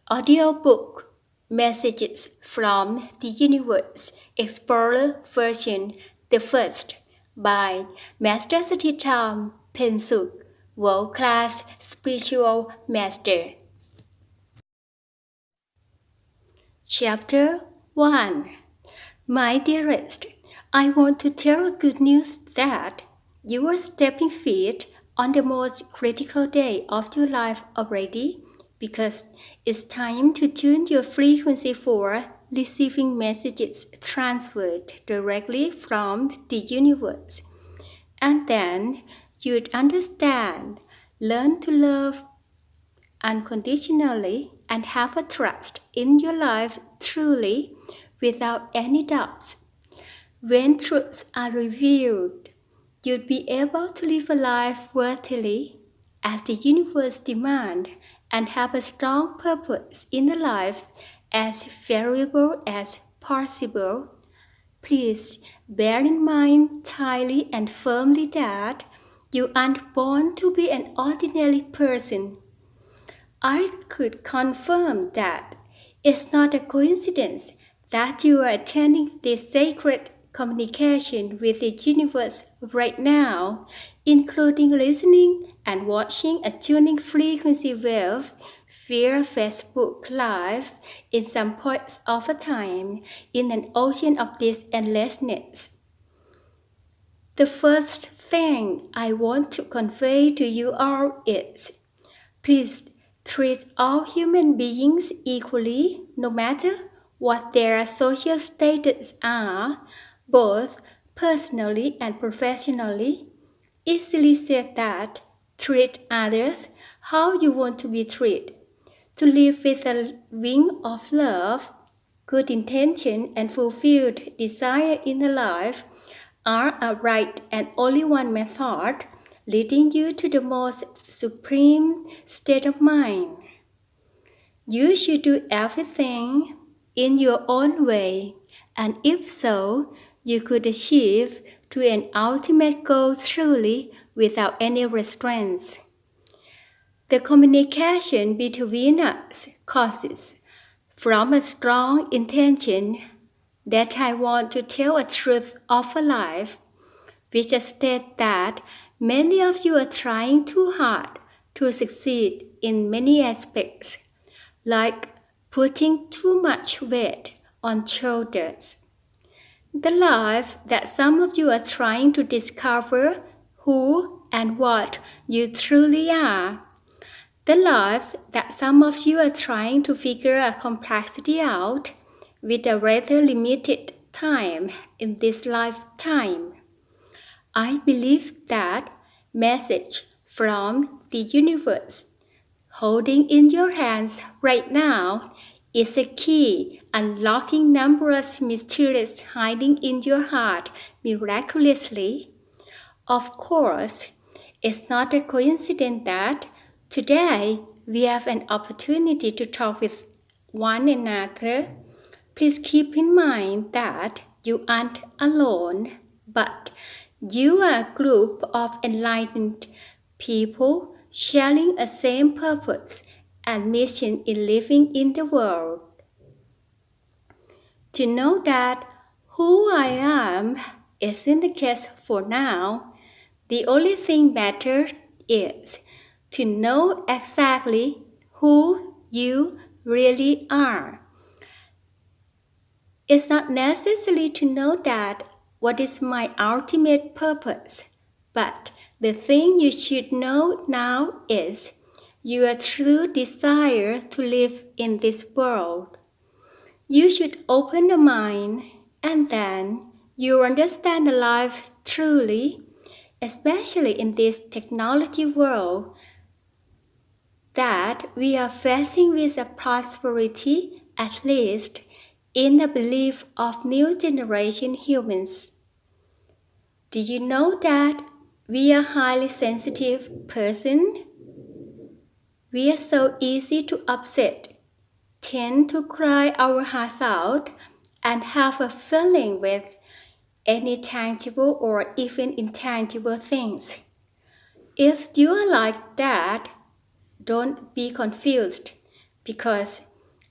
Audiobook Messages from the Universe Explorer Version the First by Master Sathittham, Pensuk, World Class Spiritual Master. Chapter 1. My dearest, I want to tell you good news that you are stepping feet on the most critical day of your life already, because it's time to tune your frequency for receiving messages transferred directly from the universe. And then you'd understand, learn to love unconditionally, and have a trust in your life truly without any doubts. When truths are revealed, you'd be able to live a life worthily as the universe demands and have a strong purpose in the life as variable as possible. Please bear in mind tightly and firmly that you aren't born to be an ordinary person. I could confirm that it's not a coincidence that you are attending this sacred communication with the universe right now, including listening and watching a tuning frequency wave via Facebook Live in some points of a time in an ocean of this endlessness. The first thing I want to convey to you all is, please treat all human beings equally, no matter what their social status are, both personally and professionally. Easily said that, treat others how you want to be treated. To live with a wing of love, good intention, and fulfilled desire in a life are a right and only one method leading you to the most supreme state of mind. You should do everything in your own way, and if so, you could achieve to an ultimate goal truly without any restraints. The communication between us causes from a strong intention that I want to tell a truth of a life, which states that many of you are trying too hard to succeed in many aspects, like putting too much weight on shoulders. The life that some of you are trying to discover who and what you truly are. The life that some of you are trying to figure a complexity out with a rather limited time in this lifetime. I believe that message from the universe holding in your hands right now is a key unlocking numerous mysteries hiding in your heart miraculously. Of course, it's not a coincidence that today we have an opportunity to talk with one another. Please keep in mind that you aren't alone, but you are a group of enlightened people sharing a same purpose and mission in living in the world. To know that who I am isn't the case for now. The only thing matters is to know exactly who you really are. It's not necessary to know that what is my ultimate purpose, but the thing you should know now is your true desire to live in this world. You should open the mind, and then you understand the life truly, especially in this technology world that we are facing with a prosperity, at least in the belief of new generation humans. Do you know that we are highly sensitive person? We are so easy to upset, tend to cry our hearts out, and have a feeling with any tangible or even intangible things. If you are like that, don't be confused, because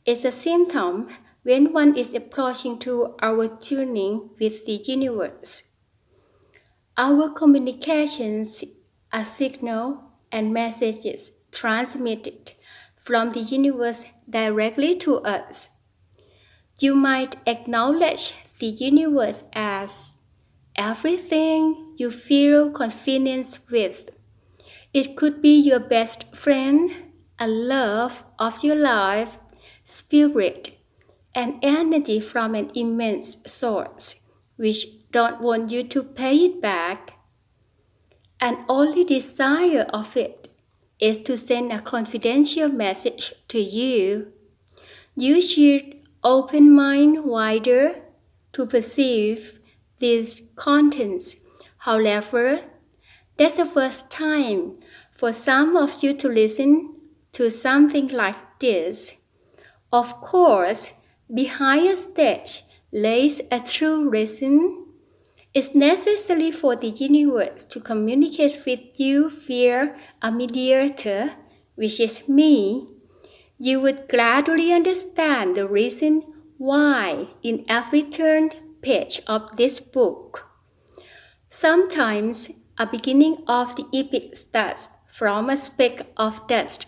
It's a symptom when one is approaching to our tuning with the universe. Our communications are signal and messages transmitted from the universe directly to us. You might acknowledge the universe as everything you feel confidence with. It could be your best friend, a love of your life, spirit, and energy from an immense source, which don't want you to pay it back. And only desire of it is to send a confidential message to you. You should open mind wider to perceive these contents. However, that's the first time for some of you to listen to something like this. Of course, behind a stage lays a true reason. It's necessary for the universe to communicate with you via a mediator, which is me. You would gradually understand the reason why in every turned page of this book. Sometimes a beginning of the epic starts from a speck of dust,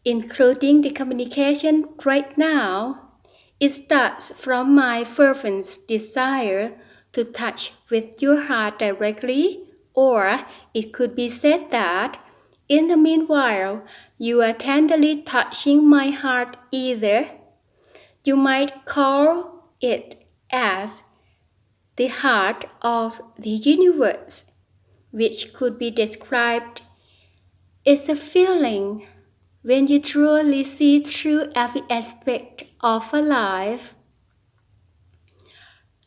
including the communication right now. It starts from my fervent desire to touch with your heart directly, or it could be said that in the meanwhile you are tenderly touching my heart either. You might call it as the heart of the universe, which could be described as a feeling when you truly see through every aspect of a life.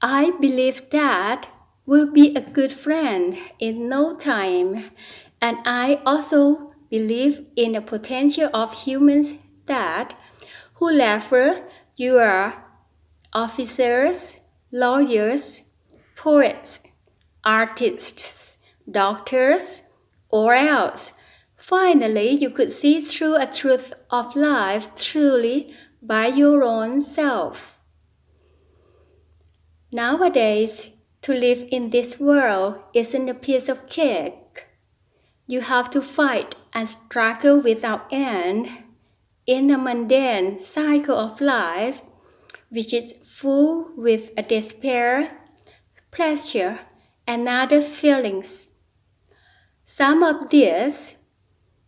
I believe that will be a good friend in no time, and I also believe in the potential of humans that whoever you are, officers, lawyers, poets, artists, doctors, or else, finally you could see through a truth of life truly by your own self. Nowadays, to live in this world isn't a piece of cake. You have to fight and struggle without end in a mundane cycle of life, which is full with a despair, pleasure, and other feelings. Some of these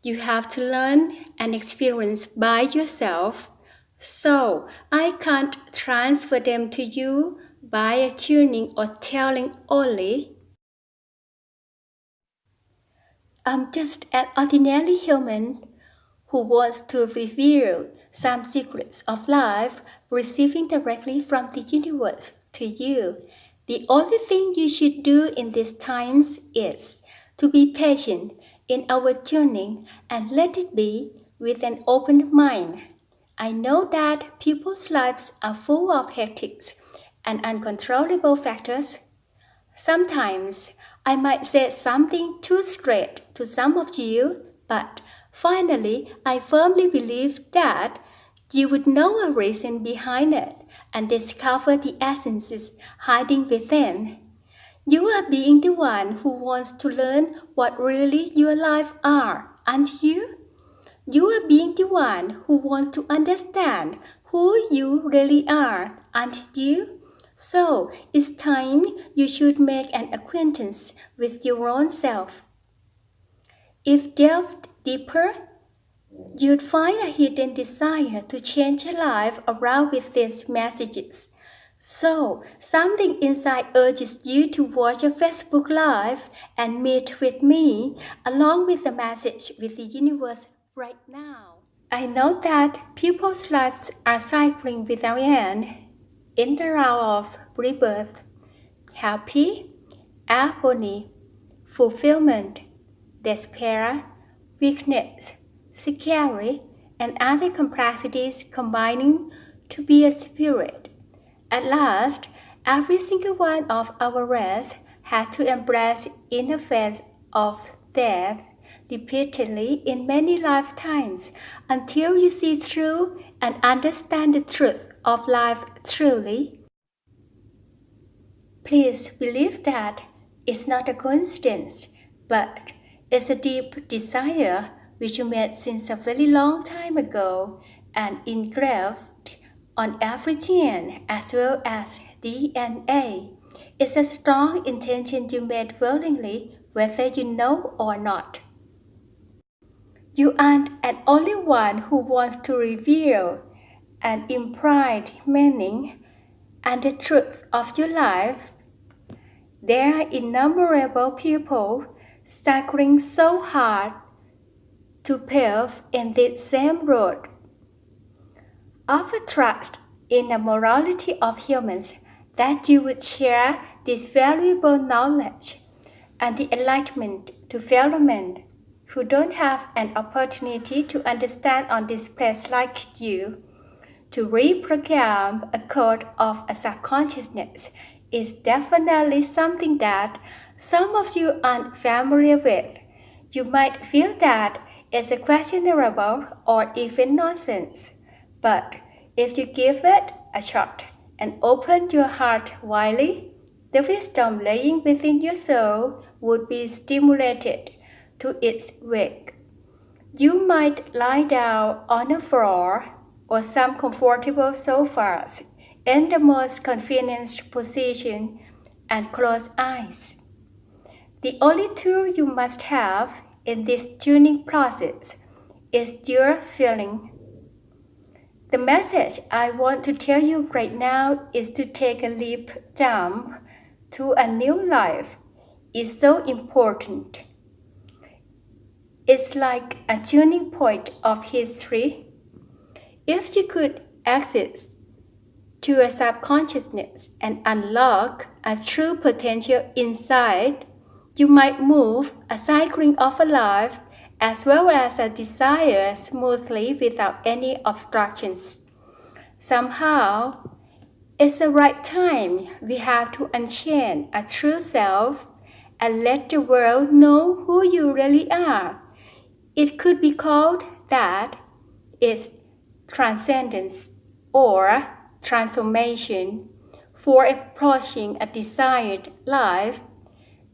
you have to learn and experience by yourself, so I can't transfer them to you by a tuning or telling only. I'm just an ordinary human who wants to reveal some secrets of life receiving directly from the universe to you. The only thing you should do in these times is to be patient in our tuning and let it be with an open mind. I know that people's lives are full of hectics and uncontrollable factors. Sometimes I might say something too straight to some of you, but finally I firmly believe that you would know a reason behind it and discover the essences hiding within. You are being the one who wants to learn what really your life are, aren't you? You are being the one who wants to understand who you really are, aren't you? So it's time you should make an acquaintance with your own self. If delved deeper, you'd find a hidden desire to change your life around with these messages. So, something inside urges you to watch a Facebook Live and meet with me along with the message with the universe right now. I know that people's lives are cycling without end in the round of rebirth, happy, agony, fulfillment, despair, weakness, scary, and other complexities combining to be a spirit. At last, every single one of our race has to embrace inner phase of death repeatedly in many lifetimes until you see through and understand the truth of life truly, please believe that it's not a coincidence, but it's a deep desire which you made since a very long time ago and engraved on every gene as well as DNA. It's a strong intention you made willingly, whether you know or not. You aren't an only one who wants to reveal and imprint meaning and the truth of your life. There are innumerable people struggling so hard to pave in this same road. Offer trust in the morality of humans that you would share this valuable knowledge and the enlightenment to fellow men who don't have an opportunity to understand on this place like you. To reprogram a code of a subconsciousness is definitely something that some of you aren't familiar with. You might feel that it's a questionable or even nonsense. But if you give it a shot and open your heart widely, the wisdom laying within your soul would be stimulated to its wake. You might lie down on the floor or some comfortable sofas in the most convenient position and close eyes. The only tool you must have in this tuning process is your feeling. The message I want to tell you right now is to take a leap jump to a new life. It's so important. It's like a tuning point of history. If you could access to a subconsciousness and unlock a true potential inside, you might move a cycling of a life as well as a desire smoothly without any obstructions. Somehow, it's the right time we have to unchain a true self and let the world know who you really are. It could be called that it's transcendence or transformation for approaching a desired life,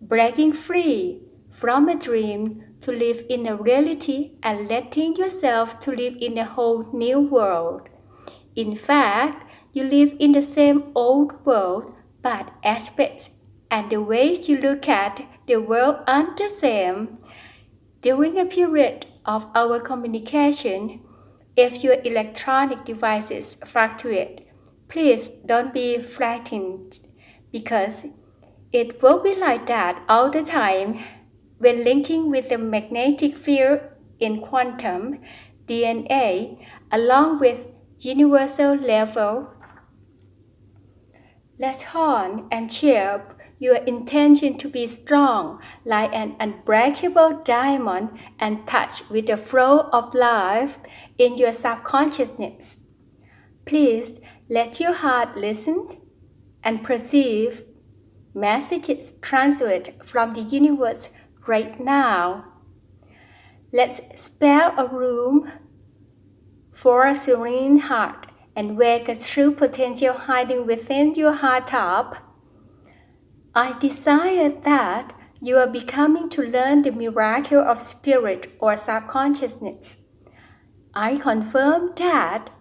breaking free from a dream to live in a reality and letting yourself to live in a whole new world. In fact, you live in the same old world, but aspects and the ways you look at the world aren't the same. During a period of our communication, if your electronic devices fluctuate, please don't be frightened because it will be like that all the time. When linking with the magnetic field in quantum DNA along with universal level, let's hone and shape your intention to be strong like an unbreakable diamond and touch with the flow of life in your subconsciousness. Please let your heart listen and perceive messages transferred from the universe right now. Let's spare a room for a serene heart and wake a true potential hiding within your heart top. I desire that you are becoming to learn the miracle of spirit or subconsciousness. I confirm that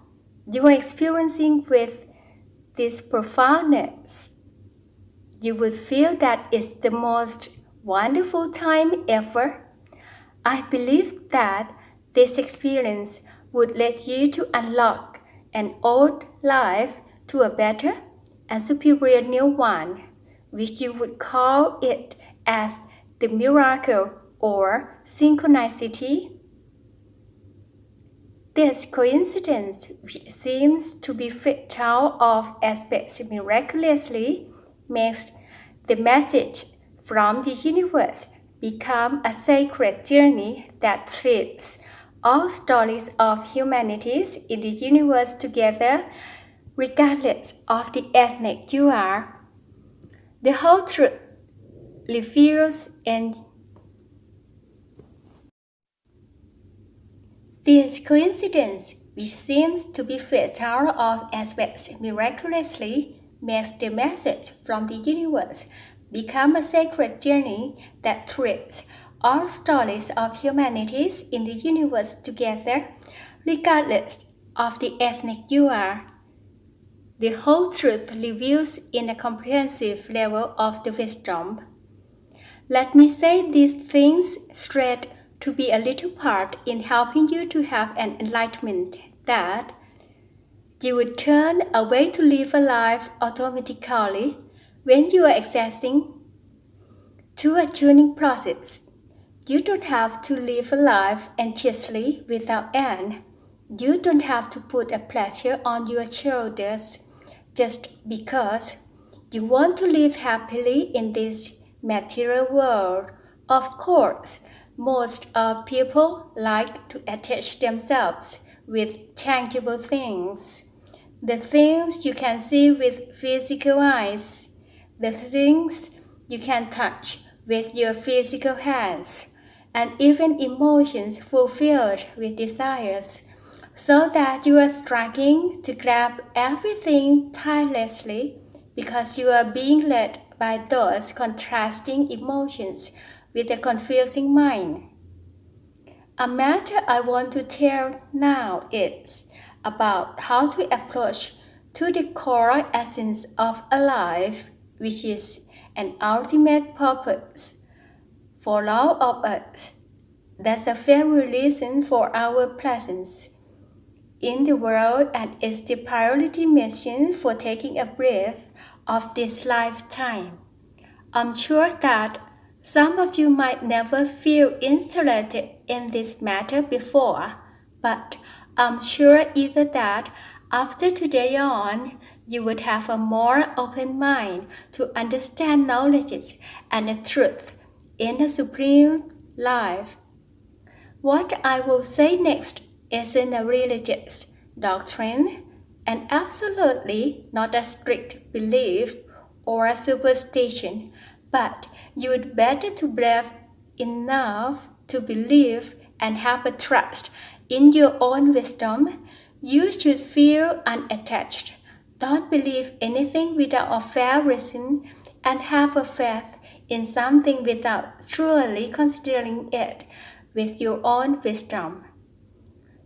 you are experiencing with this profoundness. You will feel that it's the most wonderful time ever. I believe that this experience would lead you to unlock an old life to a better and superior new one, which you would call it as the miracle or synchronicity. This coincidence, which seems to be fit out of aspects miraculously, makes the message from the universe become a sacred journey that threads all stories of humanities in the universe together, regardless of the ethnic you are. The whole truth reveals in this coincidence, which seems to be fit out of aspects miraculously, makes the message from the universe become a sacred journey that threads all stories of humanities in the universe together, regardless of the ethnic you are. The whole truth reveals in a comprehensive level of the wisdom. Let me say these things straight to be a little part in helping you to have an enlightenment that you would turn away to live a life automatically when you are accessing to a tuning process. You don't have to live a life anxiously without end. You don't have to put a pressure on your shoulders just because you want to live happily in this material world. Of course, most people like to attach themselves with tangible things. The things you can see with physical eyes, the things you can touch with your physical hands, and even emotions fulfilled with desires, so that you are struggling to grab everything tirelessly because you are being led by those contrasting emotions with a confusing mind. A matter I want to tell now is about how to approach to the core essence of a life, which is an ultimate purpose for all of us. That's a very reason for our presence in the world, and it's the priority mission for taking a breath of this lifetime. I'm sure that some of you might never feel interested in this matter before, but I'm sure either that after today on, you would have a more open mind to understand knowledge and the truth in the supreme life. What I will say next isn't a religious doctrine and absolutely not a strict belief or a superstition, but you would better to believe enough to believe and have a trust in your own wisdom. You should feel unattached. Don't believe anything without a fair reason and have a faith in something without truly considering it with your own wisdom.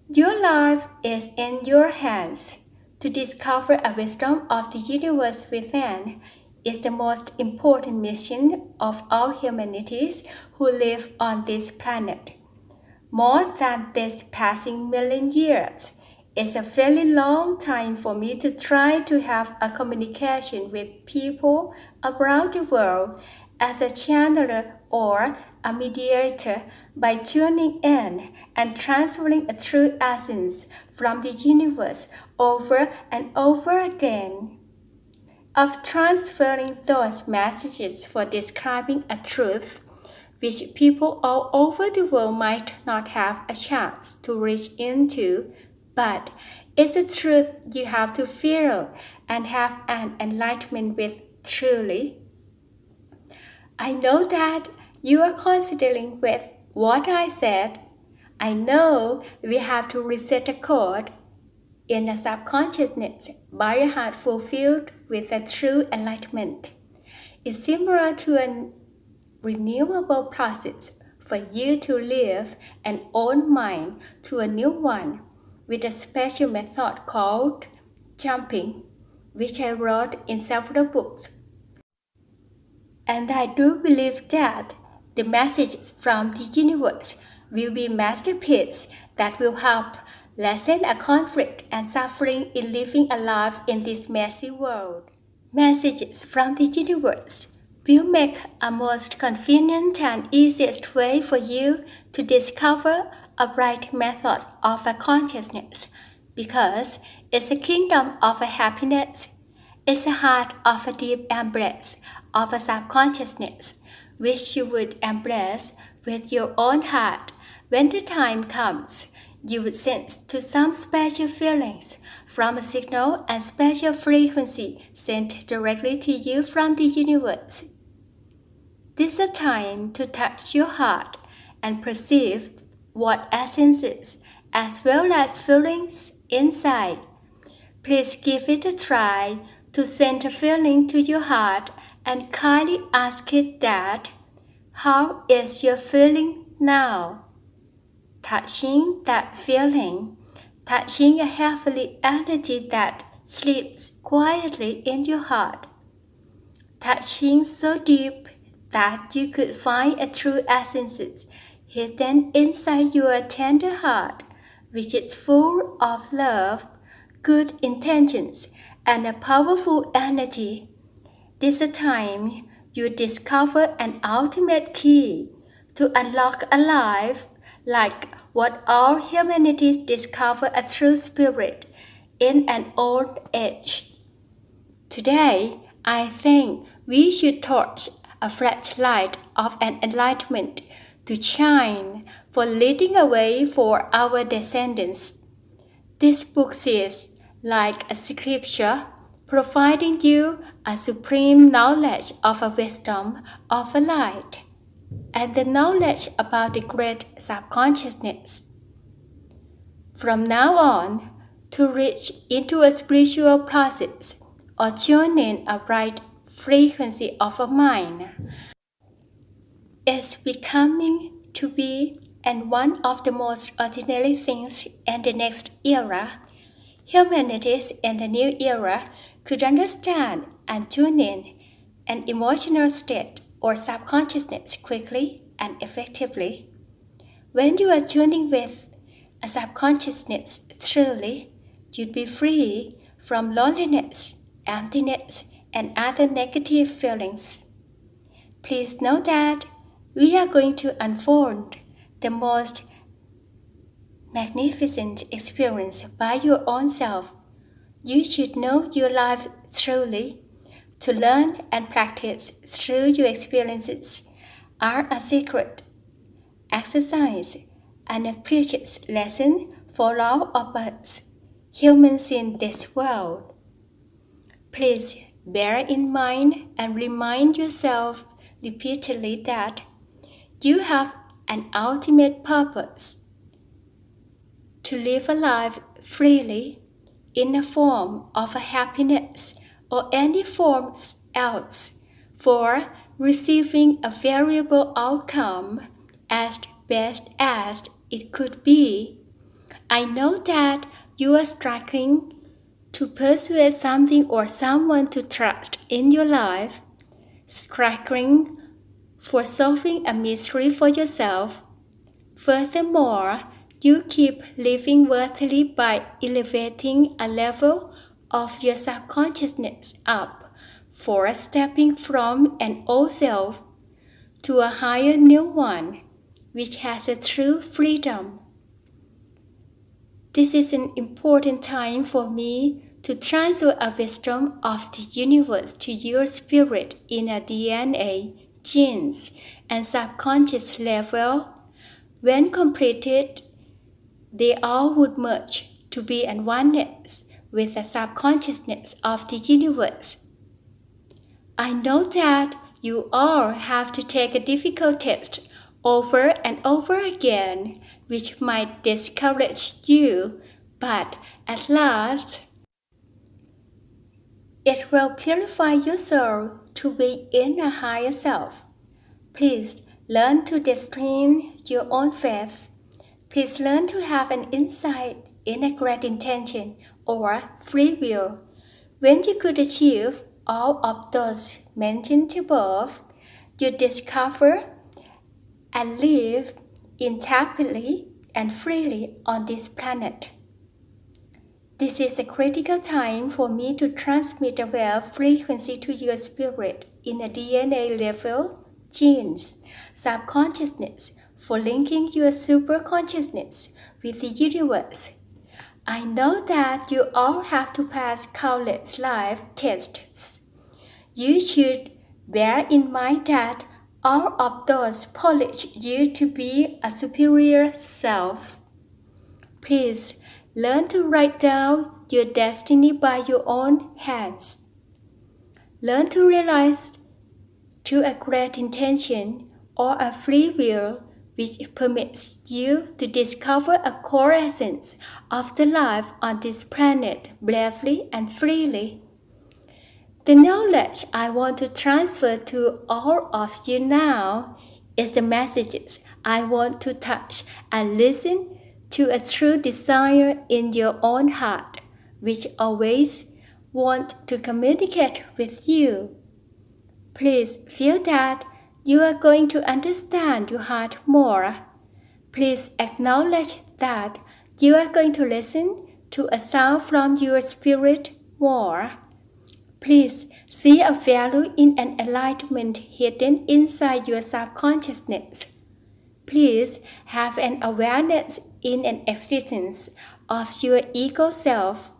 Your life is in your hands. To discover a wisdom of the universe within is the most important mission of all humanities who live on this planet. More than this passing million years, it's a fairly long time for me to try to have a communication with people around the world as a channeler or a mediator by tuning in and transferring a true essence from the universe over and over again. Of transferring those messages for describing a truth which people all over the world might not have a chance to reach into, but it's a truth you have to feel and have an enlightenment with truly. I know that you are considering with what I said. I know we have to reset a code in a subconsciousness by a heart fulfilled with a true enlightenment. It's similar to a renewable process for you to live an old mind to a new one with a special method called jumping, which I wrote in several books. And I do believe that the messages from the universe will be masterpieces that will help lessen a conflict and suffering in living a life in this messy world. Messages from the universe will make a most convenient and easiest way for you to discover a right method of a consciousness, because it's a kingdom of a happiness. It's the heart of a deep embrace of a subconsciousness, which you would embrace with your own heart. When the time comes, you would sense to some special feelings from a signal and special frequency sent directly to you from the universe. This is a time to touch your heart and perceive what essences as well as feelings inside. Please give it a try to send a feeling to your heart and kindly ask it that, how is your feeling now? Touching that feeling, touching a heavenly energy that sleeps quietly in your heart, touching so deep that you could find a true essence hidden inside your tender heart, which is full of love, good intentions, and a powerful energy. This is a time you discover an ultimate key to unlock a life like what all humanity discover a true spirit in an old age. Today, I think we should torch a fresh light of an enlightenment to shine for leading a way for our descendants. This book is like a scripture, providing you a supreme knowledge of a wisdom of a light, and the knowledge about the great subconsciousness. From now on, to reach into a spiritual process or tune in a right frequency of a mind is becoming to be and one of the most ordinary things in the next era. Humanities in the new era could understand and tune in an emotional state or subconsciousness quickly and effectively. When you are tuning with a subconsciousness truly, you'd be free from loneliness, emptiness, and other negative feelings. Please know that we are going to unfold the most magnificent experience by your own self. You should know your life truly. To learn and practice through your experiences are a secret exercise and a precious lesson for all of us, humans in this world. Please bear in mind and remind yourself repeatedly that you have an ultimate purpose: to live a life freely in the form of a happiness or any form else, for receiving a variable outcome as best as it could be. I know that you are struggling to persuade something or someone to trust in your life, struggling for solving a mystery for yourself. Furthermore, you keep living worthily by elevating a level of your subconsciousness up for stepping from an old self to a higher new one, which has a true freedom. This is an important time for me to transfer a wisdom of the universe to your spirit in a DNA, genes, and subconscious level. When completed, they all would merge to be in oneness with the subconsciousness of the universe. I know that you all have to take a difficult test over and over again, which might discourage you, but at last, it will purify your soul to be in a higher self. Please learn to discipline your own faith. Please learn to have an insight in a great intention or free will. When you could achieve all of those mentioned above, you discover and live intact,ly and freely on this planet. This is a critical time for me to transmit a wave frequency to your spirit in a DNA level, genes, subconsciousness, for linking your superconsciousness with the universe. I know that you all have to pass countless life tests. You should bear in mind that all of those polish you to be a superior self. Please learn to write down your destiny by your own hands. Learn to realize through a great intention or a free will which permits you to discover a core essence of the life on this planet bravely and freely. The knowledge I want to transfer to all of you now is the messages I want to touch and listen to a true desire in your own heart, which always want to communicate with you. Please feel that you are going to understand your heart more. Please acknowledge that you are going to listen to a sound from your spirit more. Please see a value in an enlightenment hidden inside your subconsciousness. Please have an awareness in an existence of your ego self.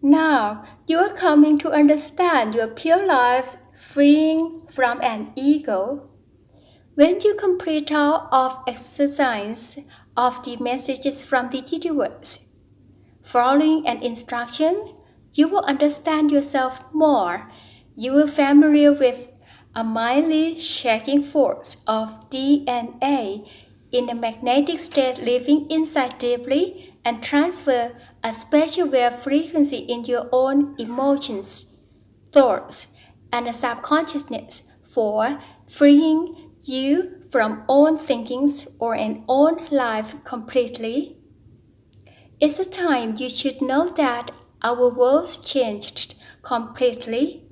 Now you are coming to understand your pure life, freeing from an ego. When you complete all of exercise of the messages from the universe, following an instruction, you will understand yourself more. You will familiar with a mildly shaking force of DNA in a magnetic state living inside deeply and transfer a special wave frequency in your own emotions, thoughts, and a subconsciousness for freeing you from own thinkings or an own life completely. It's a time you should know that our world's changed completely.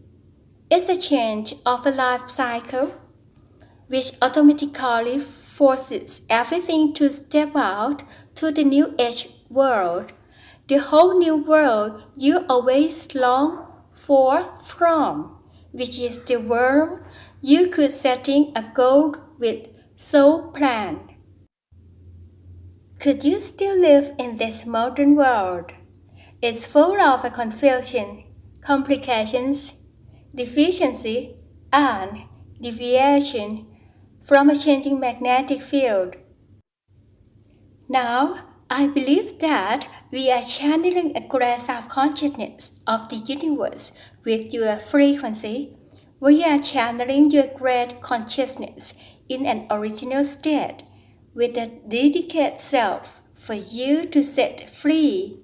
It's a change of a life cycle, which automatically forces everything to step out to the new age world, the whole new world you always long for from, which is the world you could setting a goal with soul plan. Could you still live in this modern world? It's full of confusion, complications, deficiency, and deviation from a changing magnetic field. Now, I believe that we are channeling a great subconsciousness of the universe with your frequency. We are channeling your great consciousness in an original state with a dedicated self for you to set free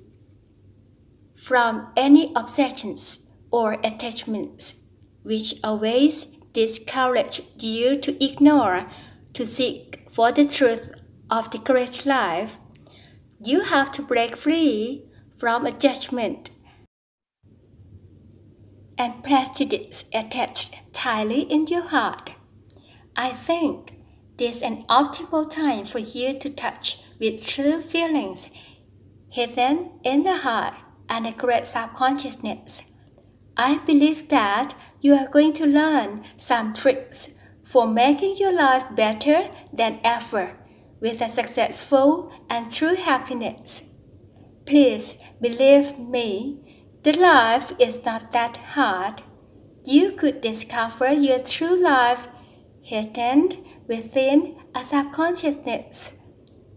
from any obsessions or attachments which always discourage you to ignore, to seek for the truth of the great life. You have to break free from a judgment and prejudice attached tightly in your heart. I think this is an optimal time for you to touch with true feelings hidden in the heart and a great subconsciousness. I believe that you are going to learn some tricks for making your life better than ever with a successful and true happiness. Please believe me, the life is not that hard. You could discover your true life hidden within a subconsciousness.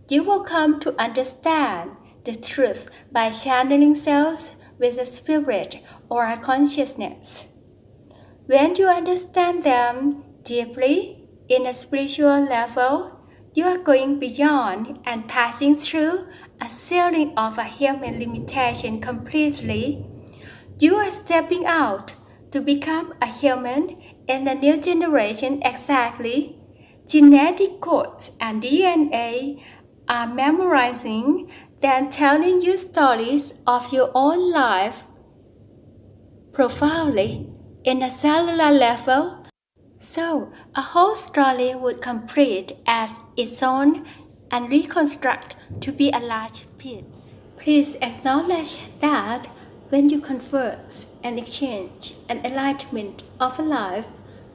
You will come to understand the truth by channeling cells with a spirit or a consciousness. When you understand them deeply in a spiritual level, you are going beyond and passing through a ceiling of a human limitation completely. You are stepping out to become a human in a new generation exactly. Genetic codes and DNA are memorizing, then telling you stories of your own life profoundly in a cellular level. So a whole story would complete as its own and reconstruct to be a large piece. Please acknowledge that when you converse and exchange an enlightenment of a life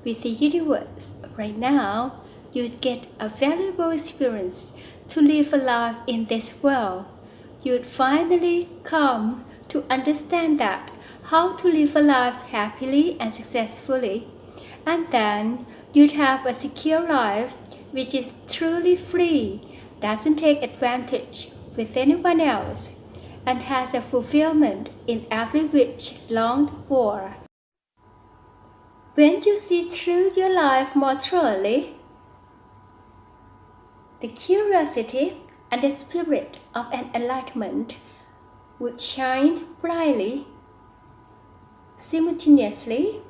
with the universe right now, you get a valuable experience to live a life in this world. You'd finally come to understand that how to live a life happily and successfully. And then you'd have a secure life which is truly free, doesn't take advantage with anyone else, and has a fulfillment in every wish longed for. When you see through your life more thoroughly, the curiosity and the spirit of an enlightenment would shine brightly simultaneously.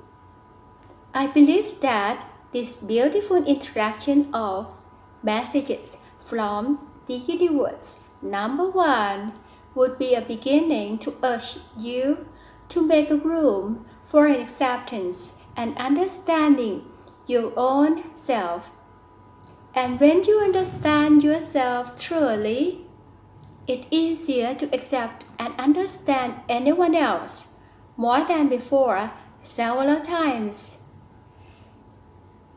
I believe that this beautiful interaction of messages from the universe, number one, would be a beginning to urge you to make room for an acceptance and understanding your own self. And when you understand yourself truly, it's easier to accept and understand anyone else more than before several times.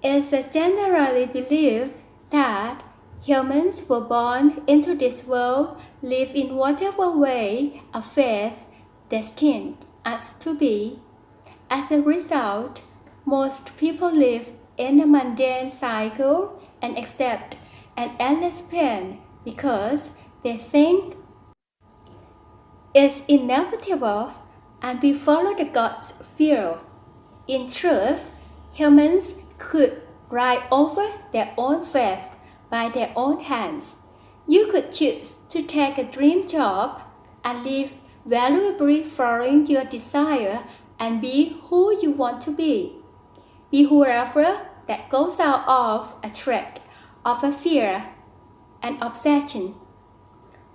It's generally believed that humans were born into this world live in whatever way a faith destined us to be. As a result, most people live in a mundane cycle and accept an endless pain because they think it's inevitable and we follow the God's will. In truth, humans could write over their own faith by their own hands. You could choose to take a dream job and live valuably following your desire and be who you want to be. Be whoever that goes out of a threat, of a fear, and obsession.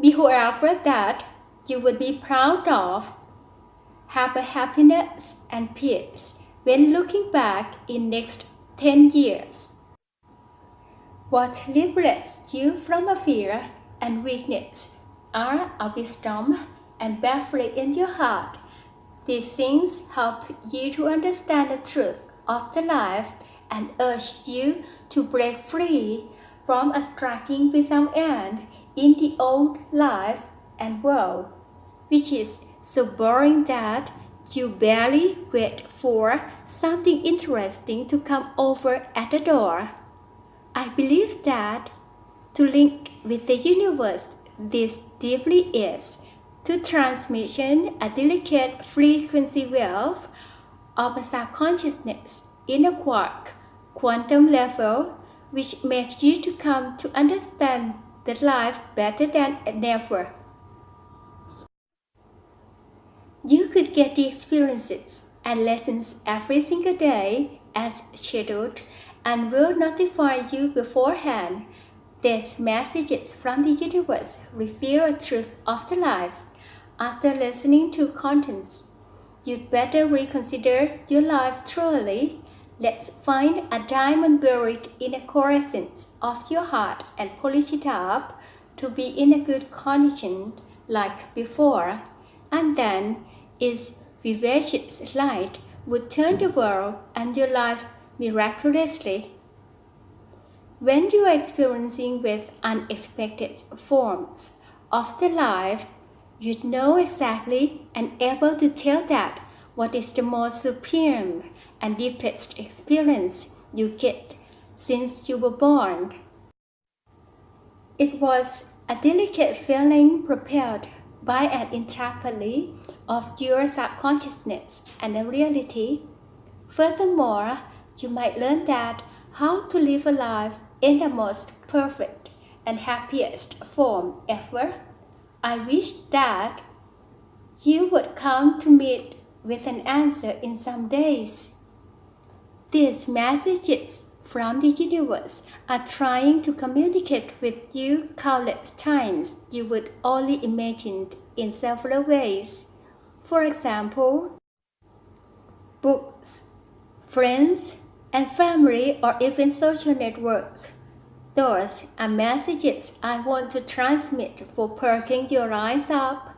Be whoever that you would be proud of. Have a happiness and peace when looking back in next 10 years. What liberates you from a fear and weakness are a wisdom and bravery in your heart. These things help you to understand the truth of the life and urge you to break free from a striking without end in the old life and world, which is so boring that you barely wait for something interesting to come over at the door. I believe that to link with the universe this deeply is to transmission a delicate frequency wave of a subconsciousness in a quark quantum level, which makes you to come to understand the life better than ever. You could get the experiences and lessons every single day as scheduled and will notify you beforehand. These messages from the universe reveal the truth of the life. After listening to contents, you'd better reconsider your life truly. Let's find a diamond buried in a crescent of your heart and polish it up to be in a good condition like before, and then its vivacious light would turn the world and your life miraculously. When you are experiencing with unexpected forms of the life, you'd know exactly and able to tell that what is the most supreme and deepest experience you get since you were born. It was a delicate feeling propelled by an interplay of your subconsciousness and the reality. Furthermore, you might learn that how to live a life in the most perfect and happiest form ever. I wish that you would come to meet with an answer in some days. These messages from the universe are trying to communicate with you countless times you would only imagine in several ways. For example, books, friends, and family, or even social networks. Those are messages I want to transmit for perking your eyes up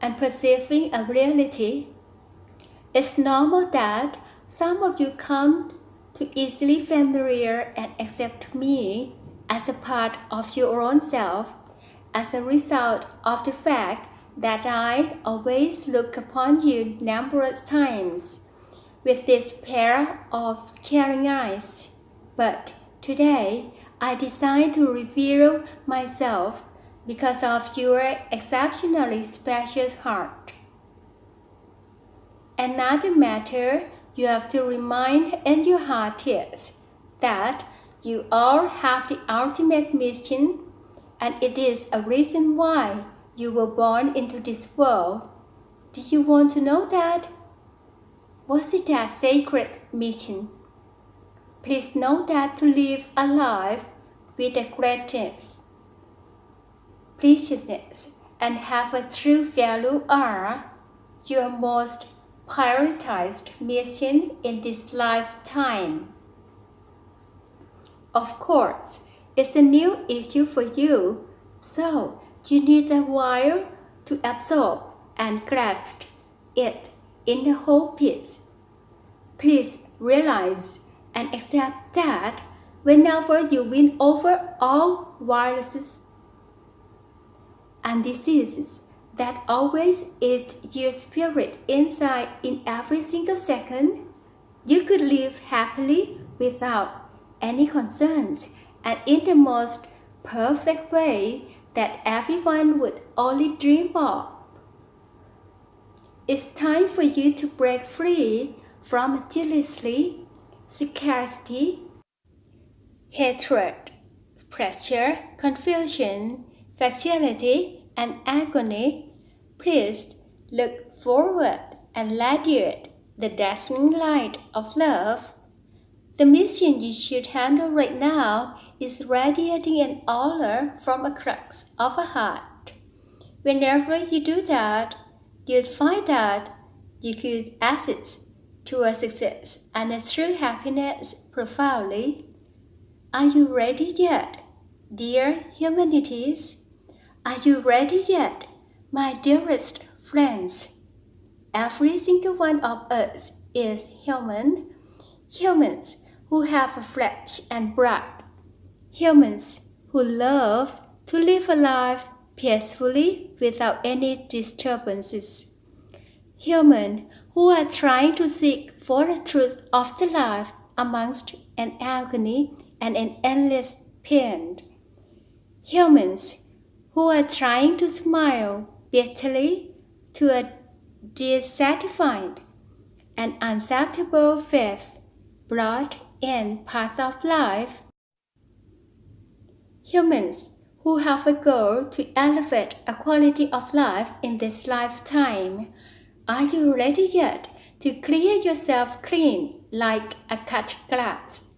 and perceiving a reality. It's normal that some of you come to easily familiar and accept me as a part of your own self as a result of the fact that I always look upon you numerous times with this pair of caring eyes. But today, I decide to reveal myself because of your exceptionally special heart. Another matter you have to remind in your heart is that you all have the ultimate mission, and it is a reason why you were born into this world. Do you want to know that? Was it a sacred mission? Please know that to live a life with the greatness, preciousness, and have a true value are your most prioritized mission in this lifetime. Of course, it's a new issue for you, so you need a while to absorb and grasp it in the whole piece. Please realize and accept that whenever you win over all viruses and diseases that always eat your spirit inside in every single second, you could live happily without any concerns and in the most perfect way that everyone would only dream of. It's time for you to break free from jealousy, scarcity, hatred, pressure, confusion, facility, and agony. Please look forward and radiate the dazzling light of love. The mission you should handle right now is radiating an aura from a crux of a heart. Whenever you do that, you'll find that you could access to a success and a true happiness profoundly. Are you ready yet, dear humanities? Are you ready yet, my dearest friends? Every single one of us is human, humans who have flesh and blood, humans who love to live a life peacefully without any disturbances, humans who are trying to seek for the truth of the life amongst an agony and an endless pain, humans who are trying to smile bitterly to a dissatisfied and unacceptable faith brought in path of life, humans who have a goal to elevate a quality of life in this lifetime. Are you ready yet to clear yourself clean like a cut glass?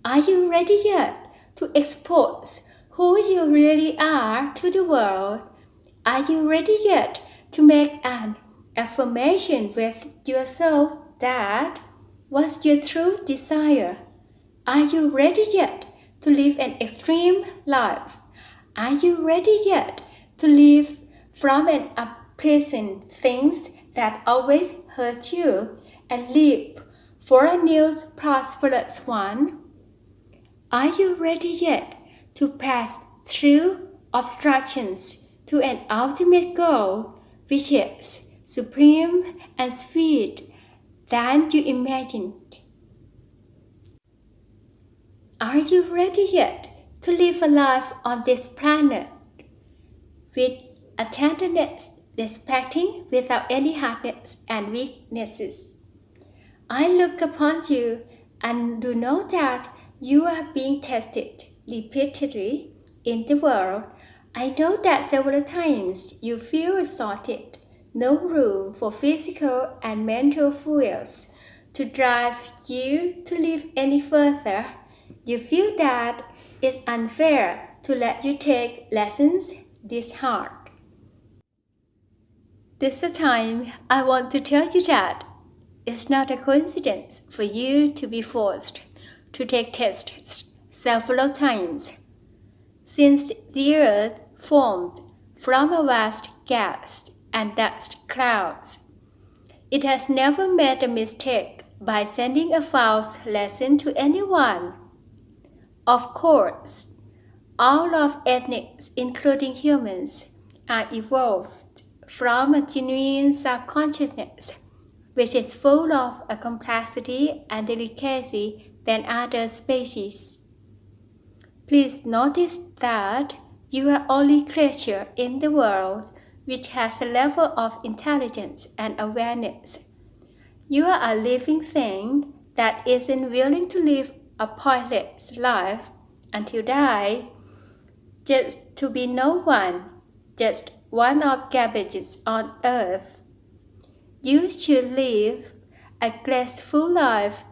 Are you ready yet to expose who you really are to the world? Are you ready yet to make an affirmation with yourself that was your true desire? Are you ready yet to live an extreme life? Are you ready yet to live from an unpleasant things that always hurt you and live for a new prosperous one? Are you ready yet to pass through obstructions to an ultimate goal which is supreme and sweet than you imagined? Are you ready yet to live a life on this planet with a tenderness, respecting without any hardness and weaknesses? I look upon you and do know that you are being tested repeatedly in the world. I know that several times you feel exhausted, no room for physical and mental fuels to drive you to live any further. You feel that it's unfair to let you take lessons this hard. This time, I want to tell you that it's not a coincidence for you to be forced to take tests several times. Since the earth formed from a vast gas and dust clouds, it has never made a mistake by sending a false lesson to anyone. Of course, all of ethnics, including humans, are evolved from a genuine subconsciousness, which is full of a complexity and delicacy than other species. Please notice that you are only creature in the world which has a level of intelligence and awareness. You are a living thing that isn't willing to live a pointless life until die, just to be no one, just one of garbages on earth. You should live a graceful life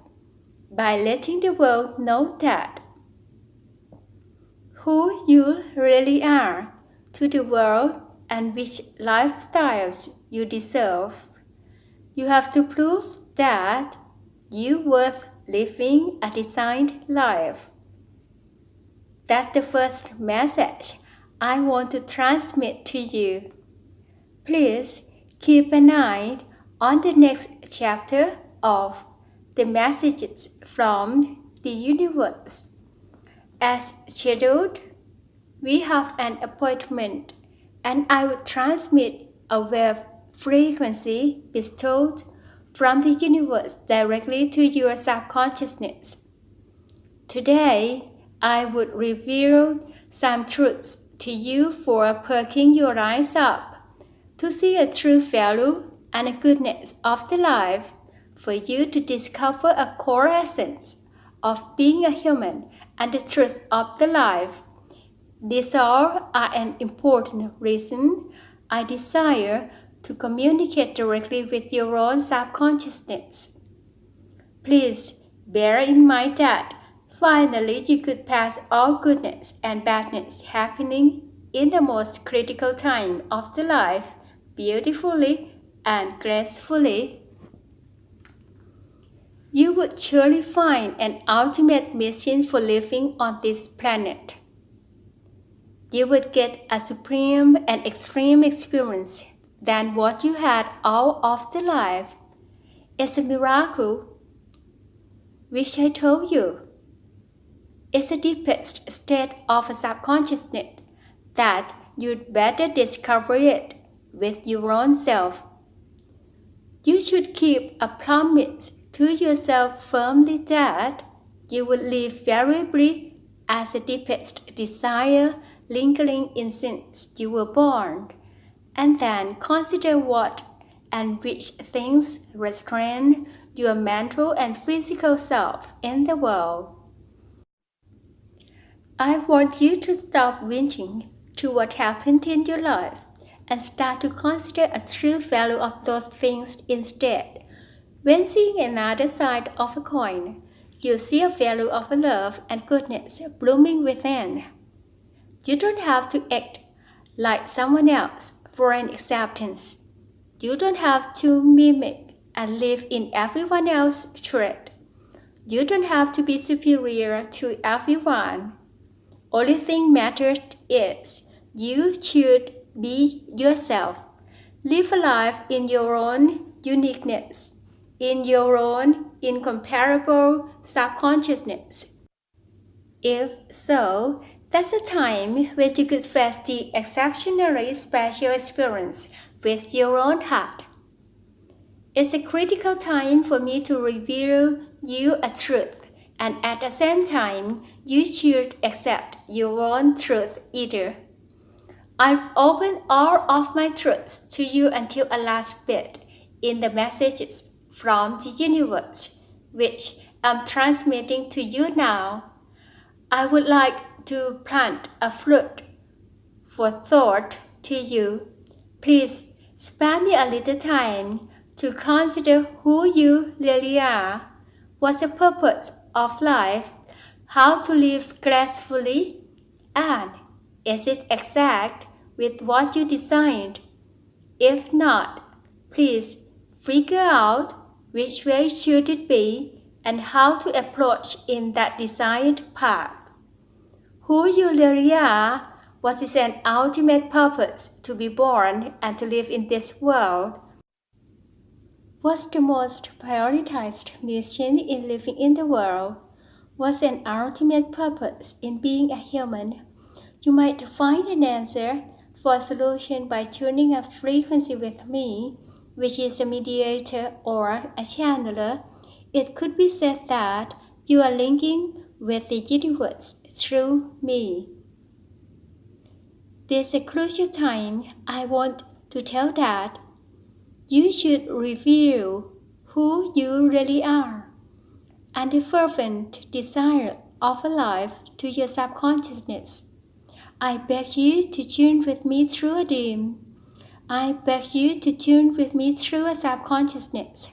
by letting the world know that who you really are to the world and which lifestyles you deserve. You have to prove that you're worth living a designed life. That's the first message I want to transmit to you. Please keep an eye on the next chapter of the messages from the universe. As scheduled, we have an appointment and I will transmit a wave frequency bestowed from the universe directly to your subconsciousness. Today, I would reveal some truths to you for perking your eyes up to see a true value and a goodness of the life, for you to discover a core essence of being a human and the truth of the life. These all are an important reason I desire to communicate directly with your own subconsciousness. Please bear in mind that finally you could pass all goodness and badness happening in the most critical time of the life beautifully and gracefully. You would surely find an ultimate mission for living on this planet. You would get a supreme and extreme experience than what you had all of the life. It's a miracle, which I told you. It's the deepest state of a subconsciousness that you'd better discover it with your own self. You should keep a promise to yourself firmly that you will live variably as the deepest desire lingering in since you were born, and then consider what and which things restrain your mental and physical self in the world. I want you to stop whinging to what happened in your life and start to consider a true value of those things instead. When seeing another side of a coin, you see a value of love and goodness blooming within. You don't have to act like someone else for an acceptance. You don't have to mimic and live in everyone else's tread. You don't have to be superior to everyone. Only thing matters is you should be yourself. Live a life in your own uniqueness, in your own incomparable subconsciousness. If so, that's a time when you could face the exceptionally special experience with your own heart. It's a critical time for me to reveal you a truth, and at the same time, you should accept your own truth either. I've opened all of my truths to you until a last bit in the messages from the universe, which I'm transmitting to you now. I would like to plant a fruit for thought to you. Please spare me a little time to consider who you really are, what's the purpose of life, how to live gracefully, and is it exact with what you designed? If not, please figure out which way should it be and how to approach in that desired path. Who you really are, what is an ultimate purpose to be born and to live in this world? What's the most prioritized mission in living in the world? What's an ultimate purpose in being a human? You might find an answer for a solution by tuning a frequency with me, which is a mediator or a channeler. It could be said that you are linking with the universe through me. This is a crucial time. I want to tell that you should reveal who you really are. and the fervent desire of a life to your subconsciousness. I beg you to tune with me through a dream. I beg you to tune with me through a subconsciousness.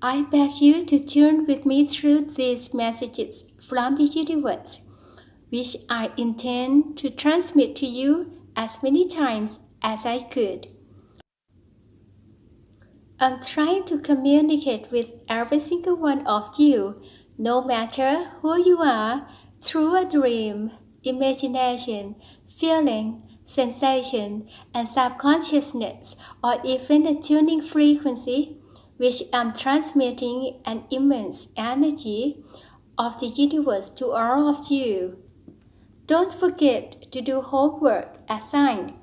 I beg you to tune with me through these messages from the universe, which I intend to transmit to you as many times as I could. I'm trying to communicate with every single one of you, no matter who you are, through a dream, imagination, feeling, sensation, and subconsciousness, or even a tuning frequency, which I'm transmitting an immense energy of the universe to all of you. Don't forget to do homework assigned,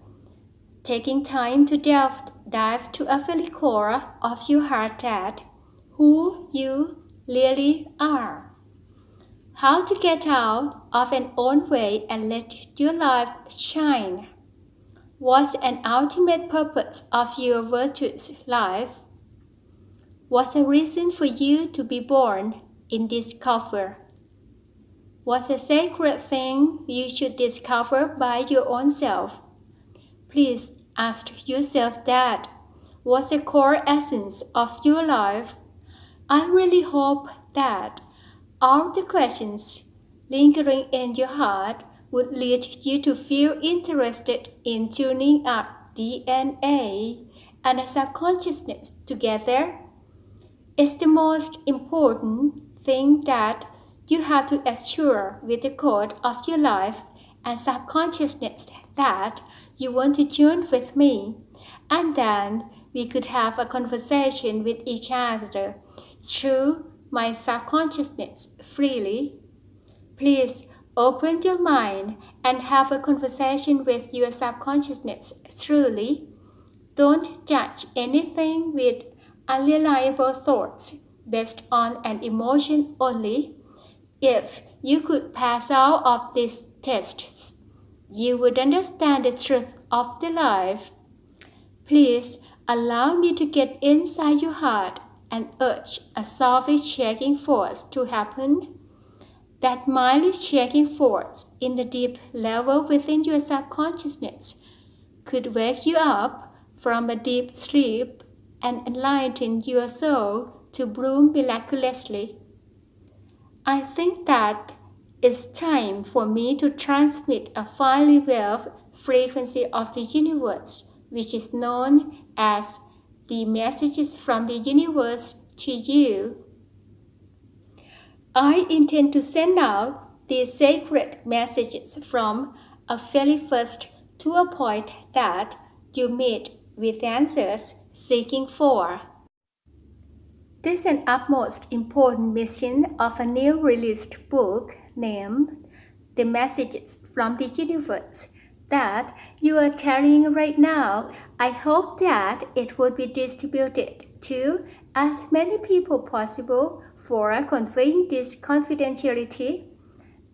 taking time to dive to a very core of your heart at who you really are. How to get out of an own way and let your life shine. What's an ultimate purpose of your virtuous life? What's a reason for you to be born in this cover? What's a sacred thing you should discover by your own self? Please ask yourself that. What's the core essence of your life? I really hope that all the questions lingering in your heart would lead you to feel interested in tuning up DNA and subconsciousness together. It's the most important thing that you have to assure with the code of your life and subconsciousness that you want to tune with me, and then we could have a conversation with each other through my subconsciousness freely. Please open your mind and have a conversation with your subconsciousness truly. Don't judge anything with unreliable thoughts based on an emotion only. If you could pass all of these tests, you would understand the truth of the life. Please allow me to get inside your heart and urge a softly shaking force to happen. That mildly shaking force in the deep level within your subconsciousness could wake you up from a deep sleep and enlighten your soul to bloom miraculously. I think that it's time for me to transmit a finely wave frequency of the universe, which is known as the messages from the universe to you. I intend to send out these sacred messages from a very first to a point that you meet with answers seeking for. This is an utmost important mission of a new released book named The Messages from the Universe that you are carrying right now. I hope that it will be distributed to as many people possible for conveying this confidentiality.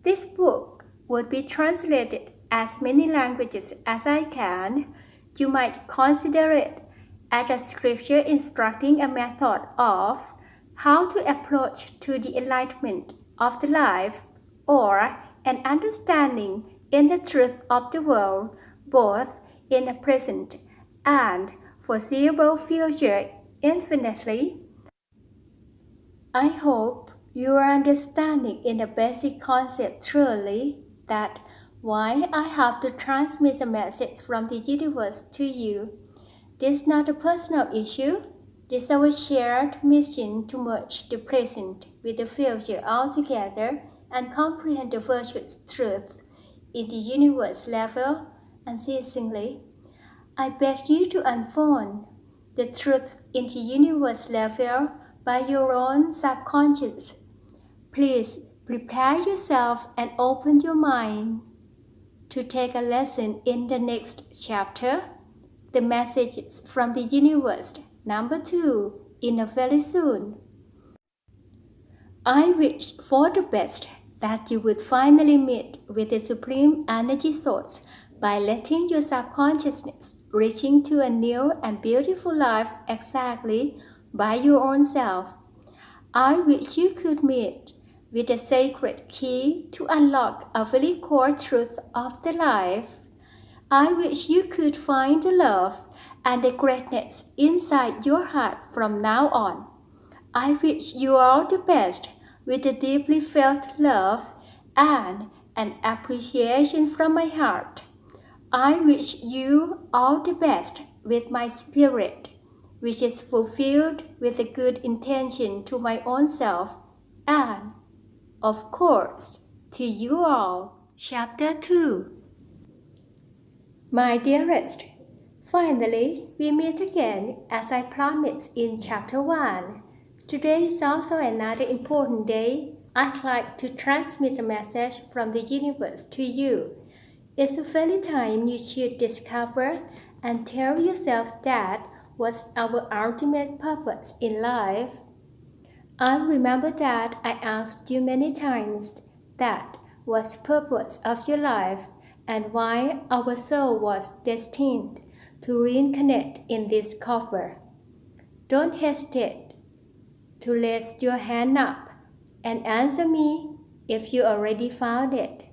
This book would be translated as many languages as I can. You might consider it as a scripture instructing a method of how to approach to the enlightenment of the life, or an understanding in the truth of the world, both in the present and foreseeable future infinitely. I hope you are understanding in the basic concept truly that why I have to transmit a message from the universe to you. This is not a personal issue. This is our shared mission to merge the present with the future altogether and comprehend the virtuous truth in the universe level unceasingly. I beg you to unfold the truth in the universe level by your own subconscious. Please prepare yourself and open your mind to take a lesson in the next chapter, The Messages from the Universe, number 2, in a very soon. I wish for the best that you would finally meet with the Supreme Energy Source by letting your subconsciousness reaching to a new and beautiful life exactly by your own self. I wish you could meet with a sacred key to unlock a very core truth of the life. I wish you could find the love and the greatness inside your heart from now on. I wish you all the best with a deeply felt love and an appreciation from my heart. I wish you all the best with my spirit, which is fulfilled with a good intention to my own self and, of course, to you all. Chapter 2. My dearest, finally we meet again as I promised in Chapter 1. Today is also another important day. I'd like to transmit a message from the universe to you. It's a very time you should discover and tell yourself that was our ultimate purpose in life. I remember that I asked you many times that was the purpose of your life and why our soul was destined to reincarnate in this cover. Don't hesitate to raise your hand up and answer me if you already found it.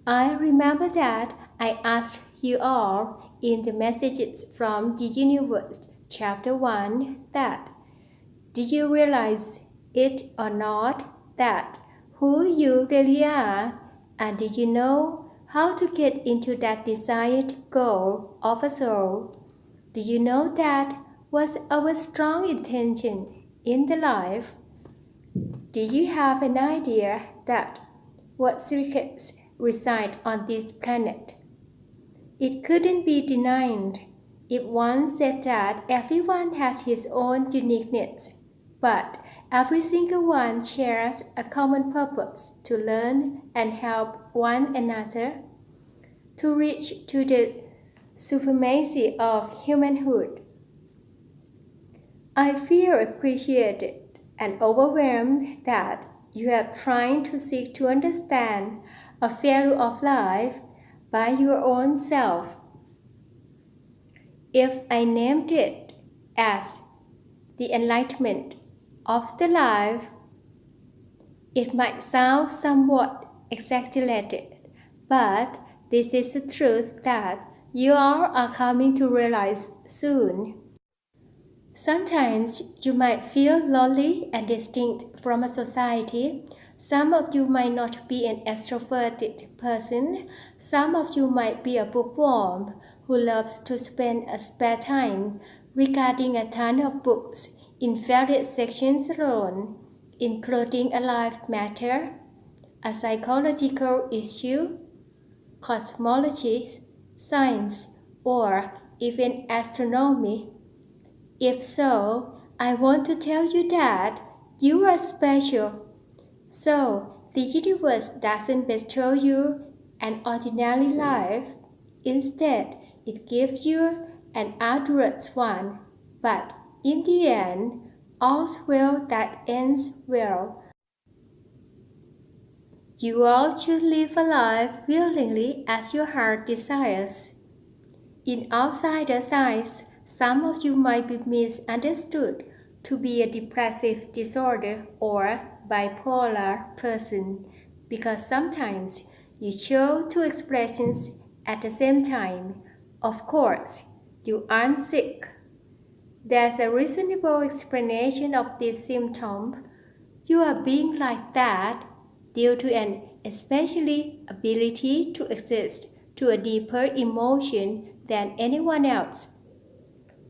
I remember that I asked you all in the messages from the universe, Chapter 1, that did you realize it or not that who you really are, and do you know how to get into that desired goal of a soul? Do you know that was our strong intention in the life? Do you have an idea that what secrets reside on this planet? It couldn't be denied. If one said that everyone has his own uniqueness, but every single one shares a common purpose to learn and help one another, to reach to the supremacy of humanhood. I feel appreciated and overwhelmed that you are trying to seek to understand a value of life by your own self. If I named it as the enlightenment of the life, it might sound somewhat exaggerated, but this is the truth that you all are coming to realize soon. Sometimes you might feel lonely and distinct from a society. Some of you might not be an extroverted person. Some of you might be a bookworm who loves to spend a spare time reading a ton of books in various sections alone, including a life matter, a psychological issue, cosmology, science, or even astronomy. If so, I want to tell you that you are special. So, the universe doesn't bestow you an ordinary life. Instead, it gives you an arduous one. But in the end, all's well that ends well. You all should live a life willingly as your heart desires. In outsider's eyes, some of you might be misunderstood to be a depressive disorder or bipolar person because sometimes you show two expressions at the same time. Of course, you aren't sick. There's a reasonable explanation of this symptom. You are being like that due to an especially ability to exist to a deeper emotion than anyone else.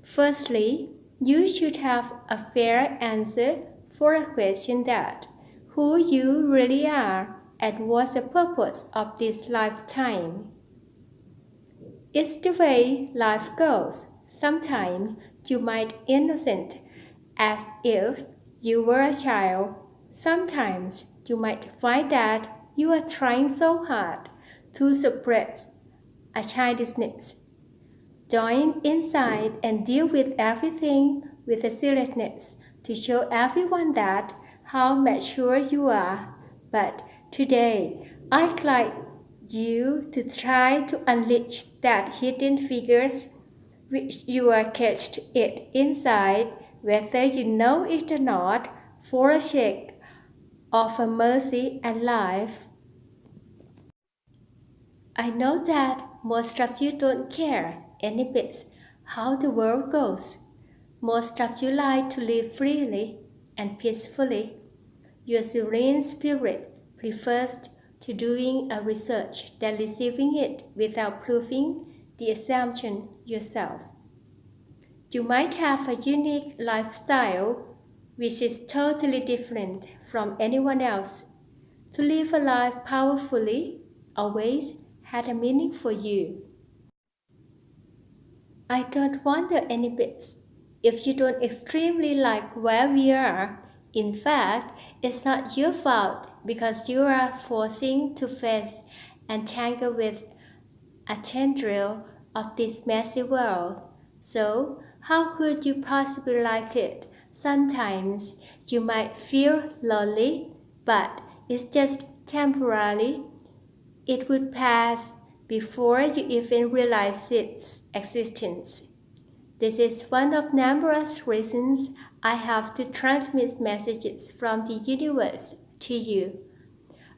Firstly, you should have a fair answer for a question that who you really are and what's the purpose of this lifetime. It's the way life goes. Sometimes you might innocent as if you were a child. Sometimes you might find that you are trying so hard to suppress a childishness. Join inside and deal with everything with a seriousness to show everyone that how mature you are. But today, I'd like you to try to unleash that hidden figures which you are caged it inside, whether you know it or not. for a check of a mercy and life. I know that most of you don't care any bit how the world goes. Most of you like to live freely and peacefully. Your serene spirit prefers to doing a research than receiving it without proving the assumption yourself. You might have a unique lifestyle which is totally different from anyone else. To live a life powerfully always had a meaning for you. I don't wonder any bit if you don't extremely like where we are. In fact, it's not your fault because you are forcing to face and tangle with a tendril of this messy world. So, how could you possibly like it? Sometimes you might feel lonely, but it's just temporary. It would pass before you even realize its existence. This is one of numerous reasons I have to transmit messages from the universe to you.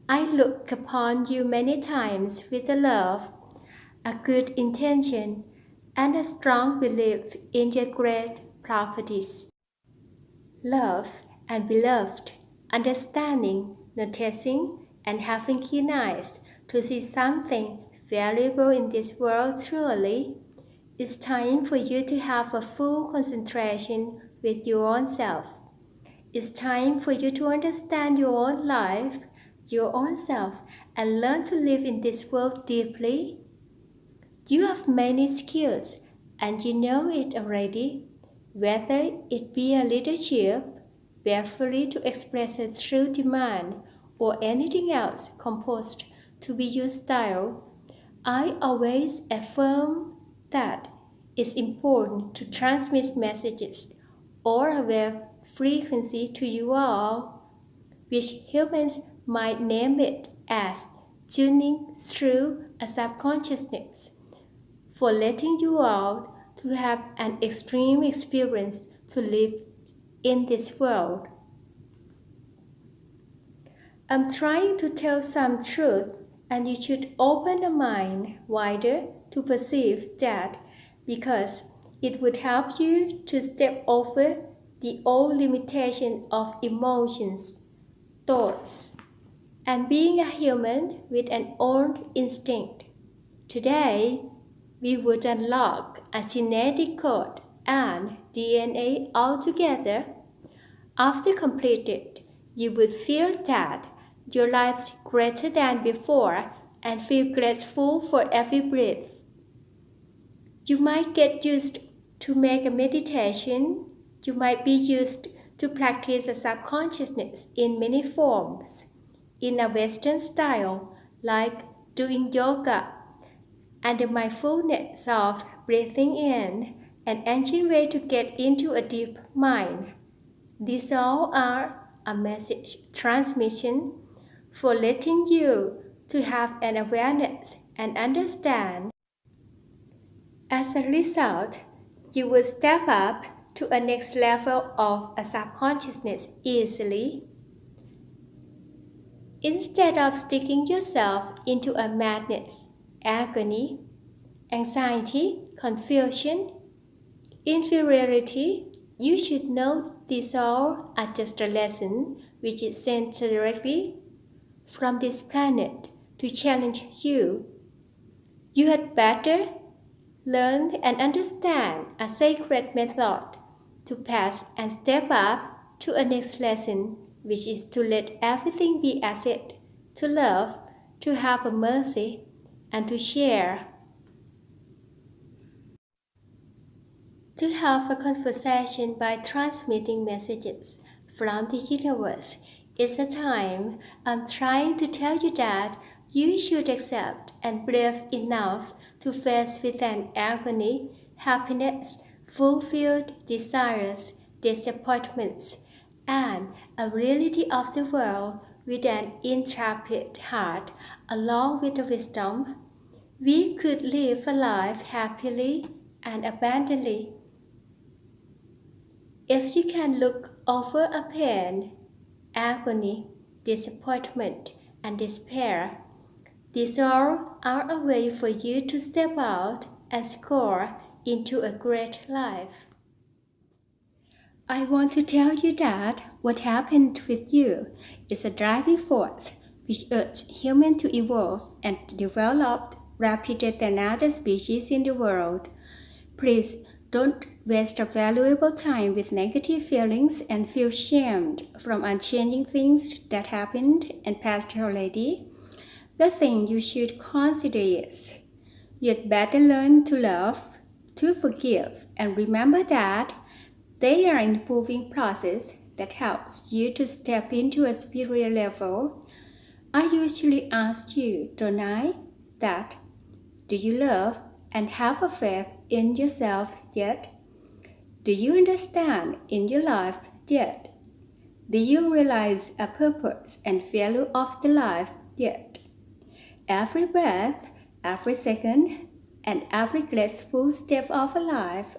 I look upon you many times with a love, a good intention, and a strong belief in your great properties. Love and beloved, understanding, noticing, and having keen eyes to see something valuable in this world truly. It's time for you to have a full concentration with your own self. It's time for you to understand your own life, your own self, and learn to live in this world deeply. You have many skills, and you know it already, whether it be a leadership, barefully to express a true demand, or anything else composed to be your style. I always affirm that it's important to transmit messages or a wave frequency to you all, which humans might name it as tuning through a subconsciousness, for letting you out to have an extreme experience to live in this world. I'm trying to tell some truth, and you should open the mind wider to perceive that, because it would help you to step over the old limitation of emotions, thoughts, and being a human with an old instinct. Today, we would unlock a genetic code and DNA altogether. After completed, you would feel that your life's greater than before and feel grateful for every breath. You might get used to make a meditation. You might be used to practice a subconsciousness in many forms, in a Western style, like doing yoga, and the mindfulness of breathing in, an ancient way to get into a deep mind. These all are a message transmission for letting you to have an awareness and understand. As a result, you will step up to a next level of a subconsciousness easily. Instead of sticking yourself into a madness, agony, anxiety, confusion, inferiority, you should know these all are just a lesson which is sent directly from this planet to challenge you. You had better learn and understand a sacred method to pass and step up to a next lesson, which is to let everything be as it, to love, to have a mercy, and to share. To have a conversation by transmitting messages from the universe is a time I'm trying to tell you that you should accept and brave enough to face with an agony, happiness, fulfilled desires, disappointments, and a reality of the world with an intrepid heart along with the wisdom. We could live a life happily and abundantly. If you can look over a pain agony, disappointment, and despair. These all are a way for you to step out and score into a great life. I want to tell you that what happened with you is a driving force which urged humans to evolve and develop rapidly than other species in the world. Please don't waste a valuable time with negative feelings and feel shamed from unchanging things that happened and passed already. The thing you should consider is you'd better learn to love, to forgive, and remember that they are an improving process that helps you to step into a superior level. I usually ask you, don't I, that do you love and have a faith in yourself yet? Do you understand in your life yet? Do you realize a purpose and value of the life yet? Every breath, every second, and every graceful step of a life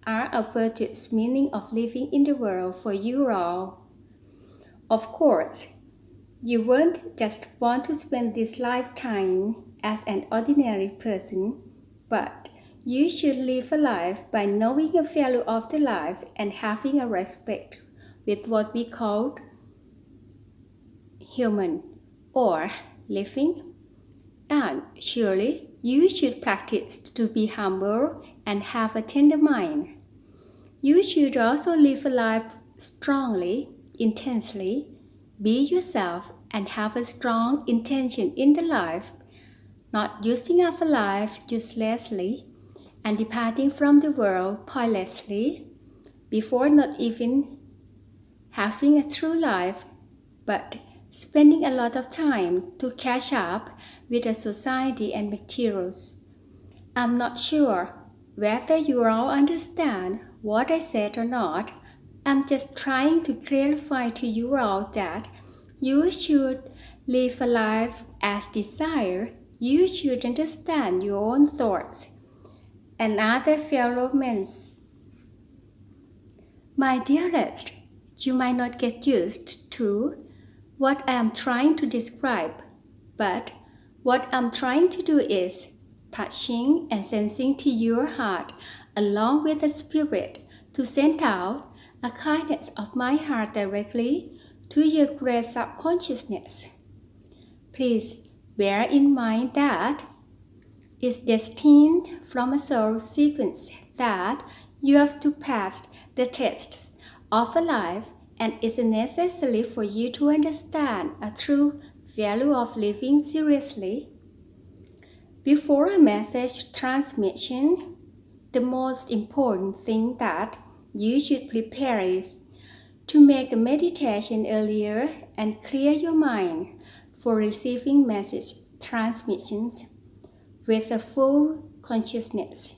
are a virtuous meaning of living in the world for you all. Of course, you won't just want to spend this lifetime as an ordinary person, but you should live a life by knowing the value of the life and having a respect with what we call human or living. And surely you should practice to be humble and have a tender mind. You should also live a life strongly, intensely, be yourself and have a strong intention in the life, not using up a life uselessly and departing from the world pointlessly before not even having a true life, but spending a lot of time to catch up with the society and materials. I'm not sure whether you all understand what I said or not. I'm just trying to clarify to you all that you should live a life as desired. You should understand your own thoughts and other fellow men's. My dearest, you might not get used to what I am trying to describe, but what I'm trying to do is touching and sensing to your heart along with the spirit to send out a kindness of my heart directly to your great subconsciousness. Please bear in mind that it's destined from a soul sequence that you have to pass the test of a life, and it's necessary for you to understand a true value of living seriously. Before a message transmission, the most important thing that you should prepare is to make a meditation earlier and clear your mind for receiving message transmissions with a full consciousness.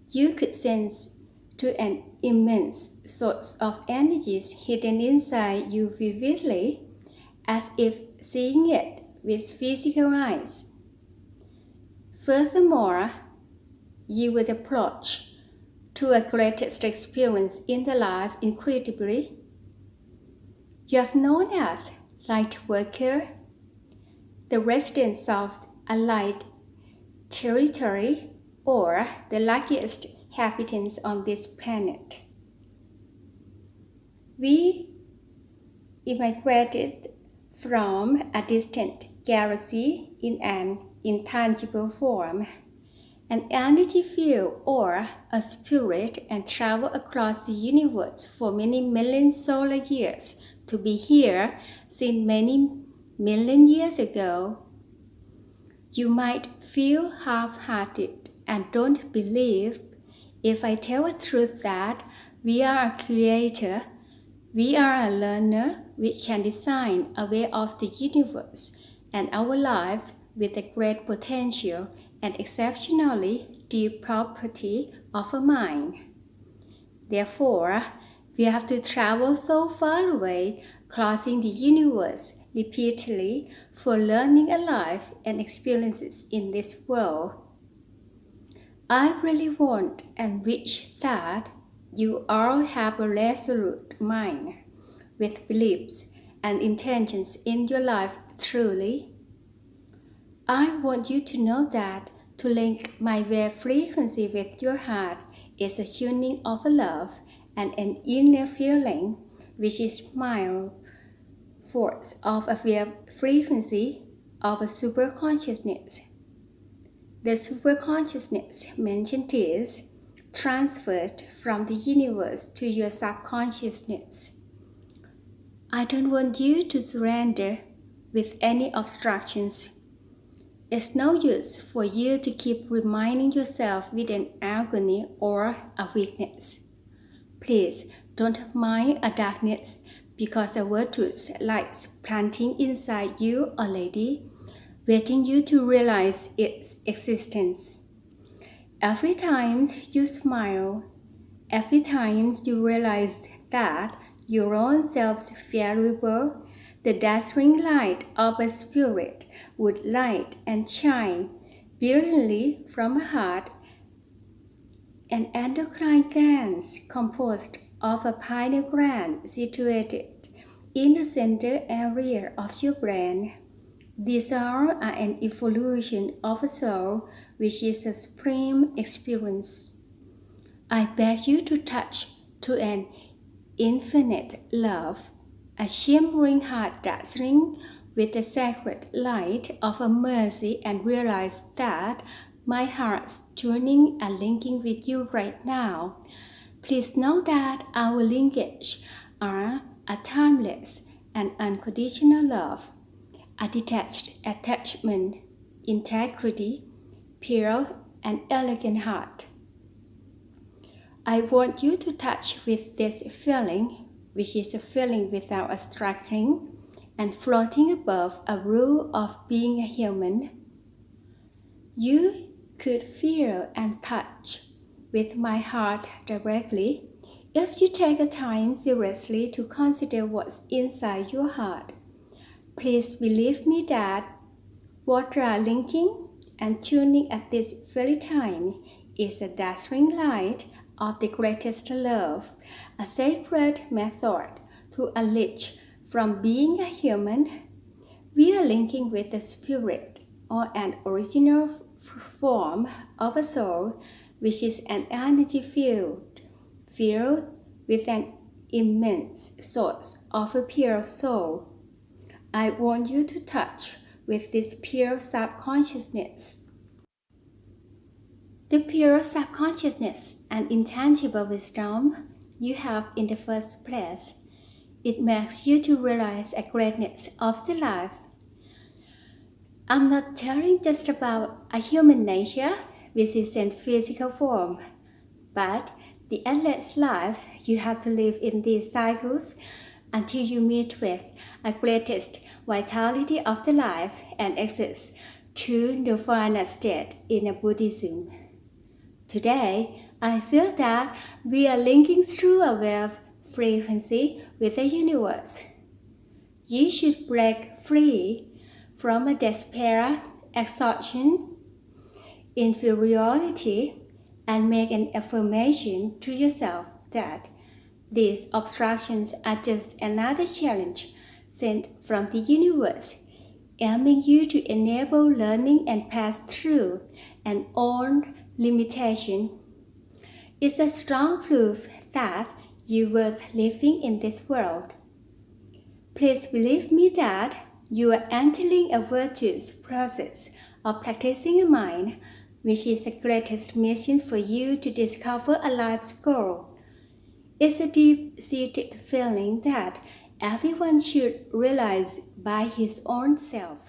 You could sense to an immense source of energies hidden inside you vividly, as if seeing it with physical eyes. Furthermore, you would approach to a greatest experience in the life incredibly. You have known as light worker, the residents of a light territory, or the luckiest inhabitants on this planet. We immigrated from a distant galaxy in an intangible form, an energy field or a spirit, and travel across the universe for many million solar years to be here since many million years ago. You might feel half-hearted and don't believe if I tell the truth that we are a creator, we are a learner which can design a way of the universe and our life with a great potential and exceptionally deep property of a mind. Therefore, we have to travel so far away, crossing the universe repeatedly for learning a life and experiences in this world. I really want and wish that you all have a resolute mind with beliefs and intentions in your life truly. I want you to know that to link my wave frequency with your heart is a tuning of a love and an inner feeling, which is mild force of a wave frequency of a superconsciousness. The superconsciousness mentioned is transferred from the universe to your subconsciousness. I don't want you to surrender with any obstructions. It's no use for you to keep reminding yourself with an agony or a weakness. Please don't mind a darkness because a virtuous light planting inside you already, waiting you to realize its existence. Every time you smile, every time you realize that your own self's variable, the dazzling light of a spirit would light and shine brilliantly from a heart, an endocrine gland composed of a pineal gland situated in the center area of your brain. These are an evolution of a soul, which is a supreme experience. I beg you to touch to an infinite love, a shimmering heart dazzling with the sacred light of a mercy, and realize that my heart's tuning and linking with you right now. Please know that our linkage are a timeless and unconditional love, a detached attachment, integrity, pure and elegant heart. I want you to touch with this feeling, which is a feeling without a struggling and floating above a rule of being a human. You could feel and touch with my heart directly if you take the time seriously to consider what's inside your heart. Please believe me that what you are linking and tuning at this very time is a dazzling light of the greatest love, a sacred method to unleash from being a human. We are linking with the spirit or an original form of a soul, which is an energy field filled with an immense source of a pure soul. I want you to touch with this pure subconsciousness. The pure subconsciousness and intangible wisdom you have in the first place. It makes you to realize a greatness of the life. I'm not telling just about a human nature, which is in physical form, but the endless life you have to live in these cycles until you meet with a greatest vitality of the life and access to nirvana state in Buddhism. Today, I feel that we are linking through a wave frequency with the universe. You should break free from a despair, exhaustion, inferiority, and make an affirmation to yourself that these obstructions are just another challenge sent from the universe, aiming you to enable learning and pass through an own limitation. It's a strong proof that you're worth living in this world. Please believe me that you are entering a virtuous process of practicing a mind, which is the greatest mission for you to discover a life's goal. It's a deep-seated feeling that everyone should realize by his own self.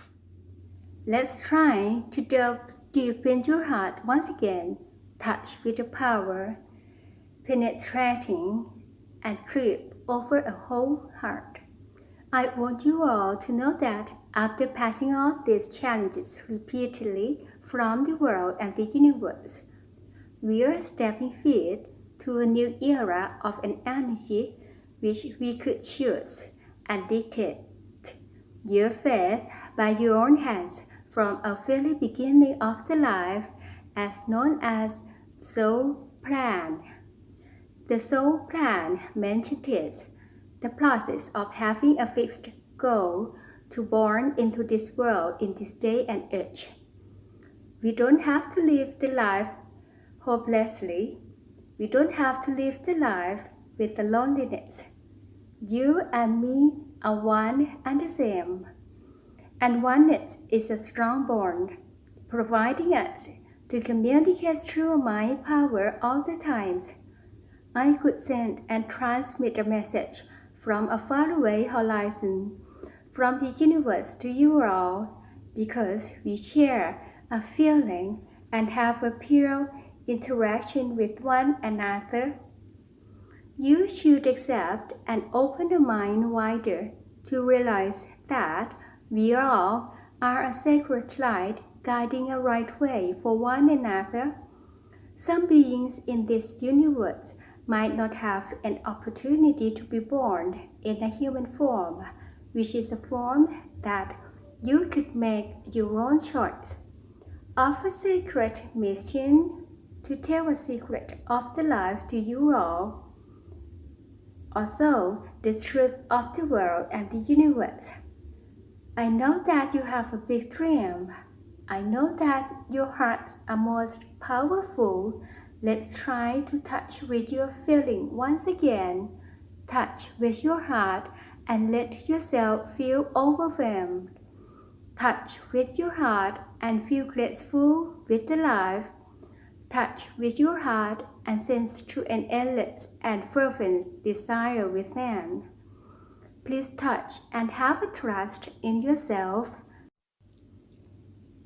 Let's try to delve deep into your heart once again, touch with the power, penetrating and creep over a whole heart. I want you all to know that after passing on these challenges repeatedly from the world and the universe, we are stepping feet to a new era of an energy which we could choose and dictate your faith by your own hands from a very beginning of the life as known as soul plan. The soul plan mentioned is the process of having a fixed goal to born into this world in this day and age. We don't have to live the life hopelessly. We don't have to live the life with the loneliness. You and me are one and the same. And oneness is a strong bond, providing us to communicate through mind power all the times. I could send and transmit a message from a faraway horizon, from the universe to you all, because we share a feeling and have a pure interaction with one another. You should accept and open the mind wider to realize that we all are a sacred light guiding a right way for one another. Some beings in this universe might not have an opportunity to be born in a human form, which is a form that you could make your own choice. Of a sacred mission to tell a secret of the life to you all. Also, the truth of the world and the universe. I know that you have a big dream. I know that your hearts are most powerful. Let's try to touch with your feeling once again. Touch with your heart and let yourself feel overwhelmed. Touch with your heart and feel grateful with the life. Touch with your heart and sense to an endless and fervent desire within. Please touch and have a trust in yourself.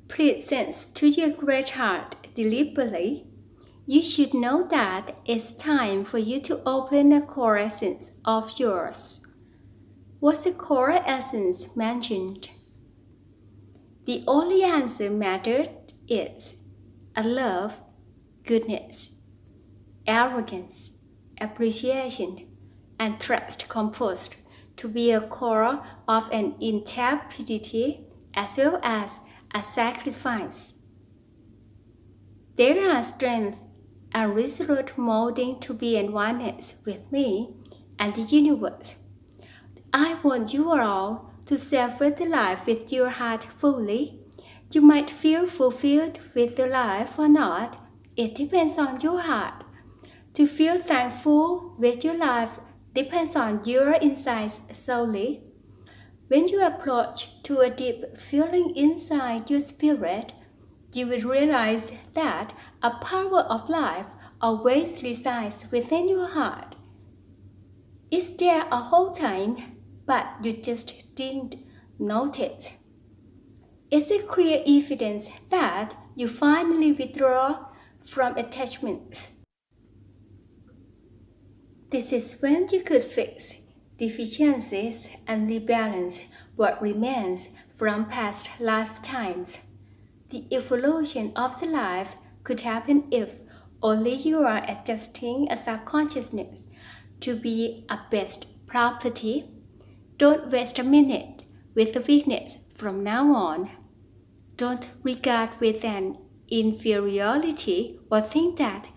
Please sense to your great heart deliberately. You should know that it's time for you to open a core essence of yours. What's the core essence mentioned? The only answer mattered is a love, goodness, arrogance, appreciation, and trust composed to be a core of an intrepidity as well as a sacrifice. There are strength and resolute molding to be in oneness with me and the universe. I want you all to savor the life with your heart fully. You might feel fulfilled with the life or not. It depends on your heart. To feel thankful with your life depends on your insights solely. When you approach to a deep feeling inside your spirit, you will realize that a power of life always resides within your heart. It's there a whole time, but you just didn't notice. It's a clear evidence that you finally withdraw from attachments. This is when you could fix deficiencies and rebalance what remains from past lifetimes. The evolution of the life could happen if only you are adjusting a subconsciousness to be a best property. Don't waste a minute with the weakness from now on. Don't regard with an inferiority or think that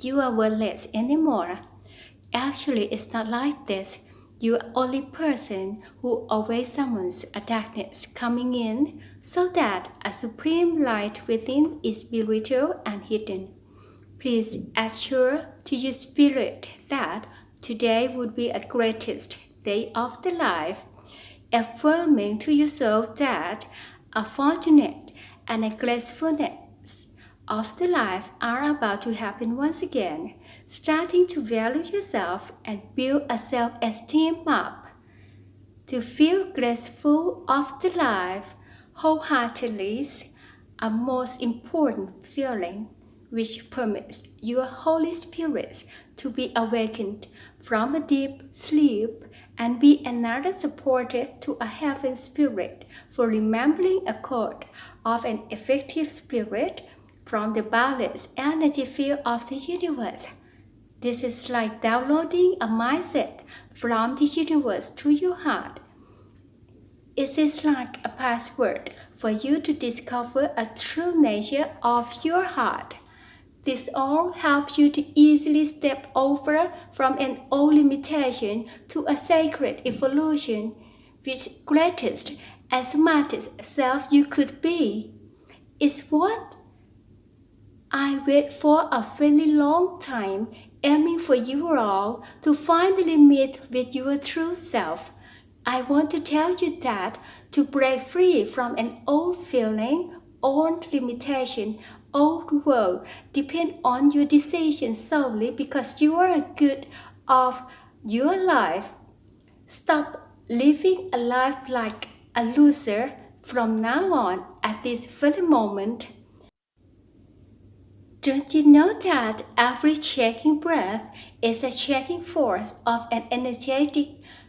you are worthless anymore. Actually, it's not like this. You are the only person who always summons a darkness coming in so that a supreme light within is spiritual and hidden. Please assure to your spirit that today would be a greatest day of the life, affirming to yourself that a fortunate and a gracefulness of the life are about to happen once again, starting to value yourself and build a self-esteem up. To feel graceful of the life wholeheartedly is a most important feeling which permits your Holy Spirit to be awakened from a deep sleep and be another supporter to a heaven spirit for remembering a code of an effective spirit from the boundless energy field of the universe. This is like downloading a mindset from the universe to your heart. It is like a password for you to discover a true nature of your heart. This all helps you to easily step over from an old limitation to a sacred evolution, which greatest and smartest self you could be. It's what I wait for a very long time, aiming for you all to finally meet with your true self. I want to tell you that to break free from an old feeling, old limitation, old world depend on your decision solely because you are good of your life. Stop living a life like a loser from now on at this very moment. Don't you know that every shaking breath is a shaking force of an energetic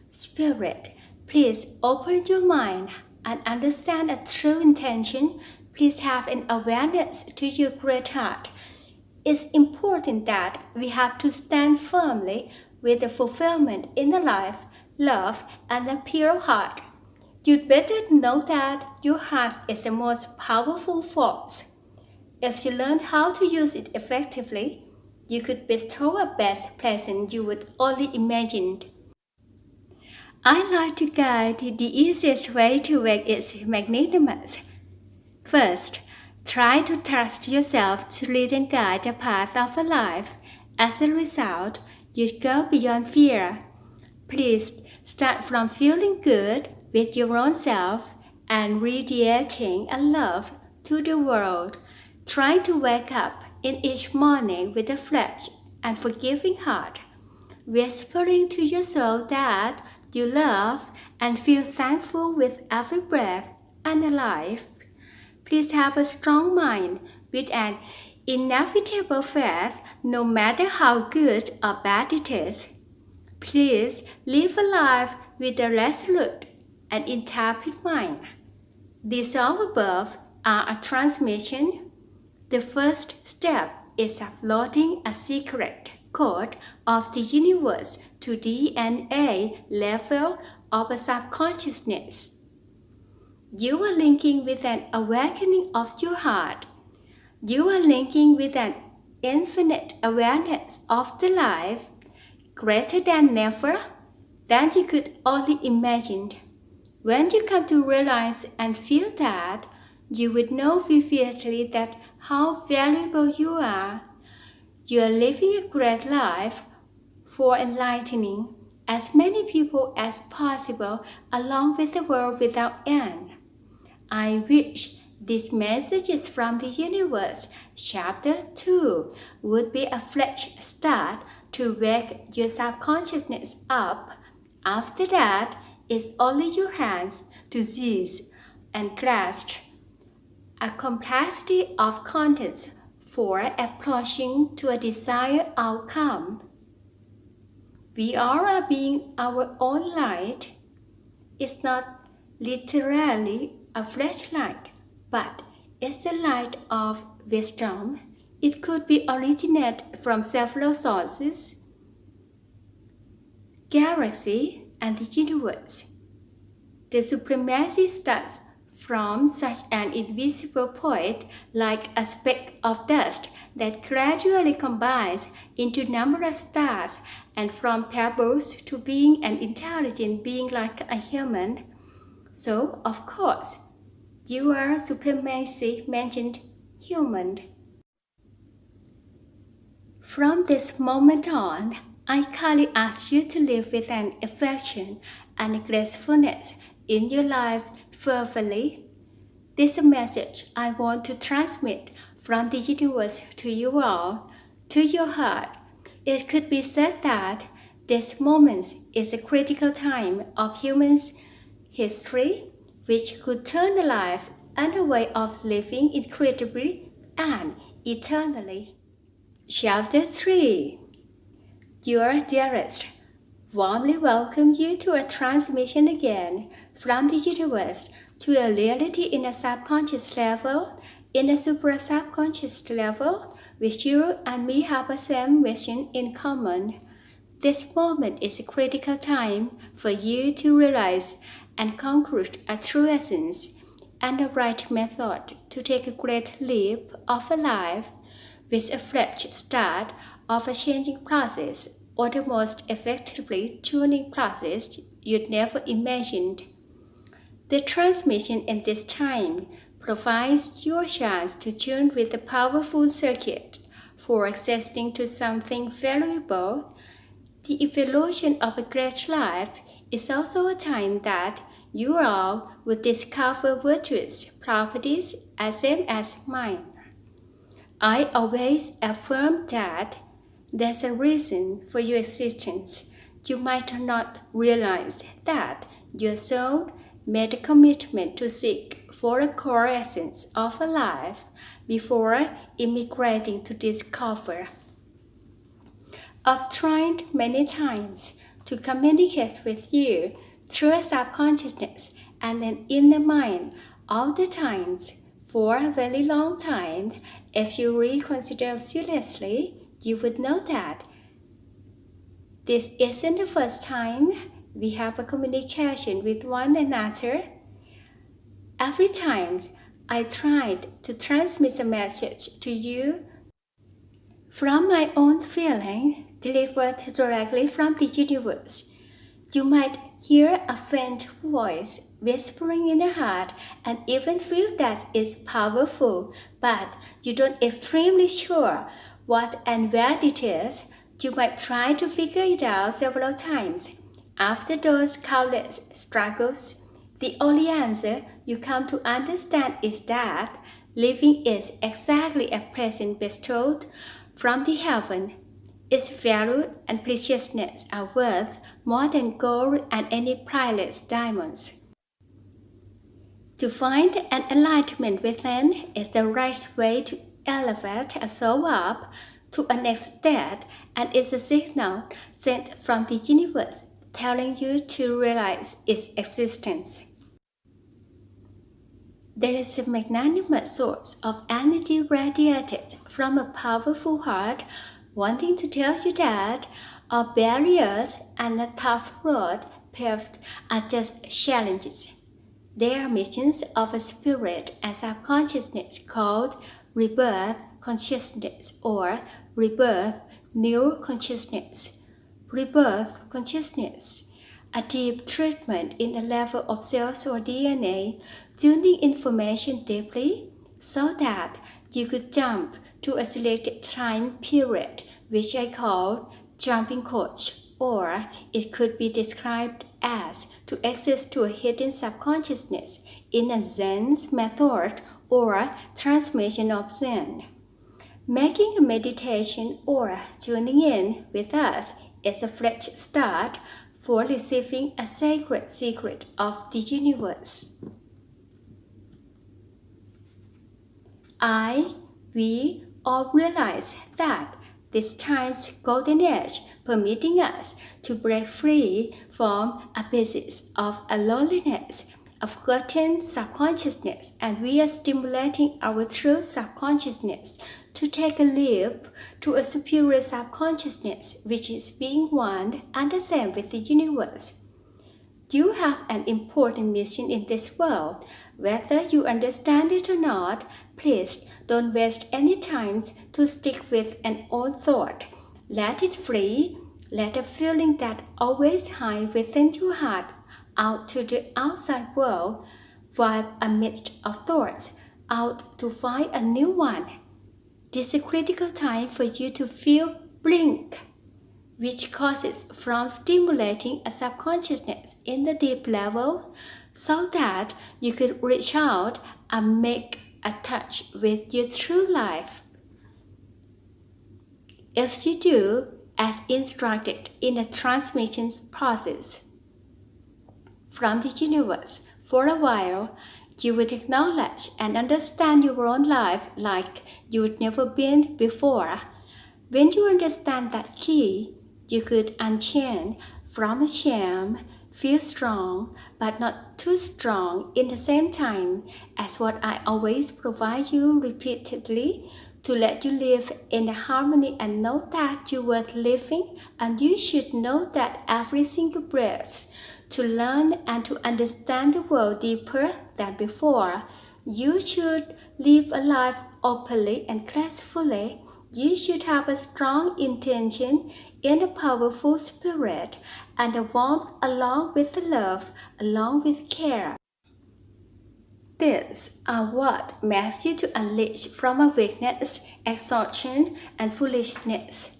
spirit? Please open your mind and understand a true intention. Please have an awareness to your great heart. It's important that we have to stand firmly with the fulfillment in the life, love, and the pure heart. You'd better know that your heart is the most powerful force. If you learn how to use it effectively, you could bestow a best present you would only imagine. I like to guide the easiest way to make it magnanimous. First, try to trust yourself to lead and guide the path of a life. As a result, you go beyond fear. Please start from feeling good with your own self and radiating a love to the world. Try to wake up in each morning with a fresh and forgiving heart, whispering to your soul that you love and feel thankful with every breath and alive. Please have a strong mind with an inevitable faith no matter how good or bad it is. Please live a life with a resolute and intrepid mind. These all above are a transmission. The first step is uploading a secret code of the universe to DNA level of a subconsciousness. You are linking with an awakening of your heart. You are linking with an infinite awareness of the life greater than ever than you could only imagine. When you come to realize and feel that, you would know vividly that how valuable you are. You are living a great life for enlightening as many people as possible along with the world without end. I wish these messages from the universe, chapter 2, would be a fresh start to wake your subconsciousness up. After that, it's only your hands to seize and grasp a complexity of contents for approaching to a desired outcome. We are being our own light. It's not literally a flashlight, but it's the light of wisdom. It could be originate from several sources, galaxy and the universe. The supremacy starts from such an invisible point like a speck of dust that gradually combines into numerous stars, and from pebbles to being an intelligent being like a human. So, of course, you are supremacy mentioned human. From this moment on, I kindly ask you to live with an affection and gracefulness in your life fervently. This is a message I want to transmit from the universe to you all, to your heart. It could be said that this moment is a critical time of human's history, which could turn the life and a way of living incredibly and eternally. Chapter 3. Your dearest, warmly welcome you to a transmission again from the universe to a reality in a subconscious level, in a super-subconscious level, which you and me have a same vision in common. This moment is a critical time for you to realize and conclude a true essence and the right method to take a great leap of a life with a fresh start of a changing process or the most effectively tuning process you'd never imagined. The transmission in this time provides you a chance to tune with the powerful circuit for accessing to something valuable. The evolution of a great life is also a time that you all will discover virtuous properties as same as mine. I always affirm that there's a reason for your existence. You might not realize that your soul made a commitment to seek for a core essence of a life before immigrating to discover. I've tried many times to communicate with you through a subconsciousness and an inner mind all the times for a very long time. If you reconsider seriously, you would know that this isn't the first time we have a communication with one another. Every time I tried to transmit a message to you from my own feeling delivered directly from the universe, you might hear a faint voice whispering in your heart and even feel that it's powerful, but you don't extremely sure what and where it is. You might try to figure it out several times. After those countless struggles, the only answer you come to understand is that living is exactly a present bestowed from the heaven. Its value and preciousness are worth more than gold and any priceless diamonds. To find an enlightenment within is the right way to elevate a soul up to a next state, and is a signal sent from the universe telling you to realize its existence. There is a magnanimous source of energy radiated from a powerful heart wanting to tell you that all barriers and a tough road paved are just challenges. They are missions of a spirit and subconsciousness called rebirth consciousness or rebirth new consciousness. Rebirth consciousness, a deep treatment in the level of cells or DNA, tuning information deeply so that you could jump to a selected time period, which I call jumping coach, or it could be described as to access to a hidden subconsciousness in a Zen method or transmission of Zen. Making a meditation or tuning in with us is a fresh start for receiving a sacred secret of the universe. We all realize that this time's golden age permitting us to break free from abysses of a loneliness, of forgotten subconsciousness, and we are stimulating our true subconsciousness to take a leap to a superior subconsciousness which is being one and the same with the universe. You have an important mission in this world. Whether you understand it or not, please don't waste any time to stick with an old thought. Let it free. Let a feeling that always hides within your heart out to the outside world, while amidst of thoughts, out to find a new one. This is a critical time for you to feel blink, which causes from stimulating a subconsciousness in the deep level so that you could reach out and make a touch with your true life. If you do as instructed in the transmission process from the universe for a while, you would acknowledge and understand your own life like you would never been before. When you understand that key, you could unchain from a shame, feel strong but not too strong in the same time as what I always provide you repeatedly to let you live in harmony and know that you're worth living, and you should know that every single breath to learn and to understand the world deeper than before. You should live a life openly and gracefully. You should have a strong intention in a powerful spirit and a warmth along with the love, along with care. These are what makes you to unleash from a weakness, exhaustion, and foolishness.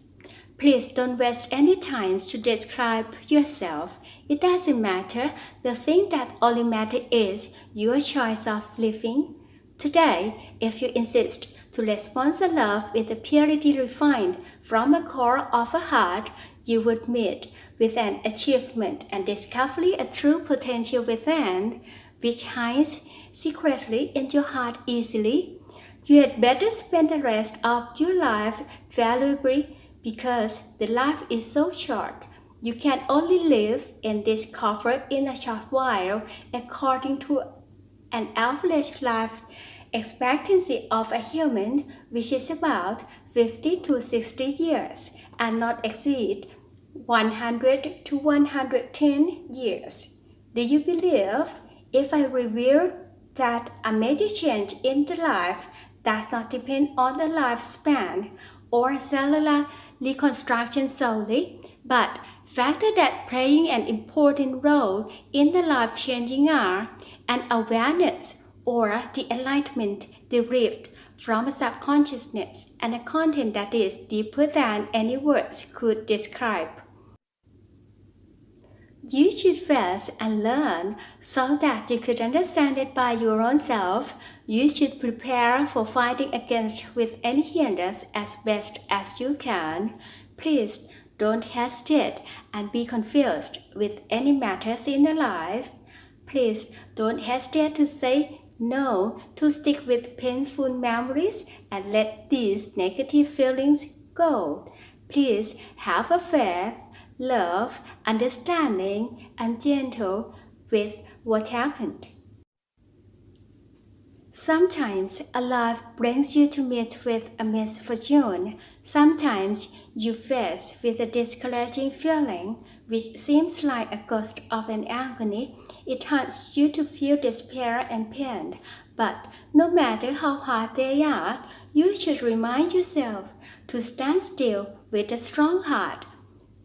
Please don't waste any time to describe yourself. It doesn't matter. The thing that only matters is your choice of living. Today, if you insist to respond to love with a purity refined from the core of a heart, you would meet with an achievement and discover a true potential within, which hides secretly in your heart easily. You had better spend the rest of your life valuably because the life is so short. You can only live in this comfort in a short while according to an average life expectancy of a human, which is about 50 to 60 years, and not exceed 100 to 110 years. Do you believe if I reveal that a major change in the life does not depend on the lifespan or cellular reconstruction solely, but factors that playing an important role in the life-changing are an awareness or the enlightenment derived from a subconsciousness and a content that is deeper than any words could describe. You should face and learn so that you could understand it by your own self. You should prepare for fighting against with any hindrance as best as you can. Please don't hesitate and be confused with any matters in your life. Please don't hesitate to say no, to stick with painful memories and let these negative feelings go. Please have a faith, love, understanding, and gentle with what happened. Sometimes a life brings you to meet with a misfortune. Sometimes you face with a discouraging feeling, which seems like a ghost of an agony. It haunts you to feel despair and pain. But no matter how hard they are, you should remind yourself to stand still with a strong heart.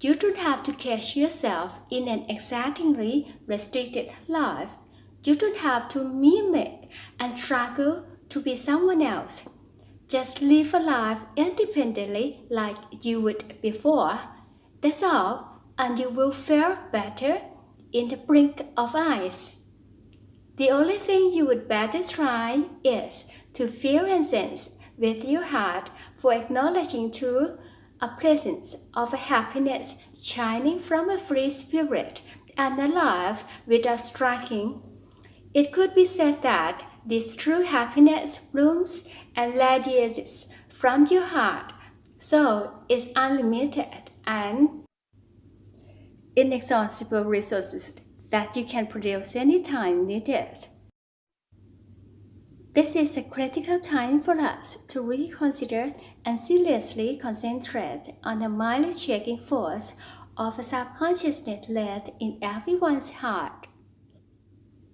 You don't have to cage yourself in an exactingly restricted life. You don't have to mimic and struggle to be someone else. Just live a life independently like you would before. That's all, and you will fare better in the blink of eyes. The only thing you would better try is to feel and sense with your heart for acknowledging to a presence of a happiness shining from a free spirit and a life without striking. It could be said that this true happiness blooms and radiates from your heart, so it's unlimited and inexhaustible resources that you can produce anytime needed. This is a critical time for us to reconsider and seriously concentrate on the mind-shaking force of a subconsciousness laid in everyone's heart.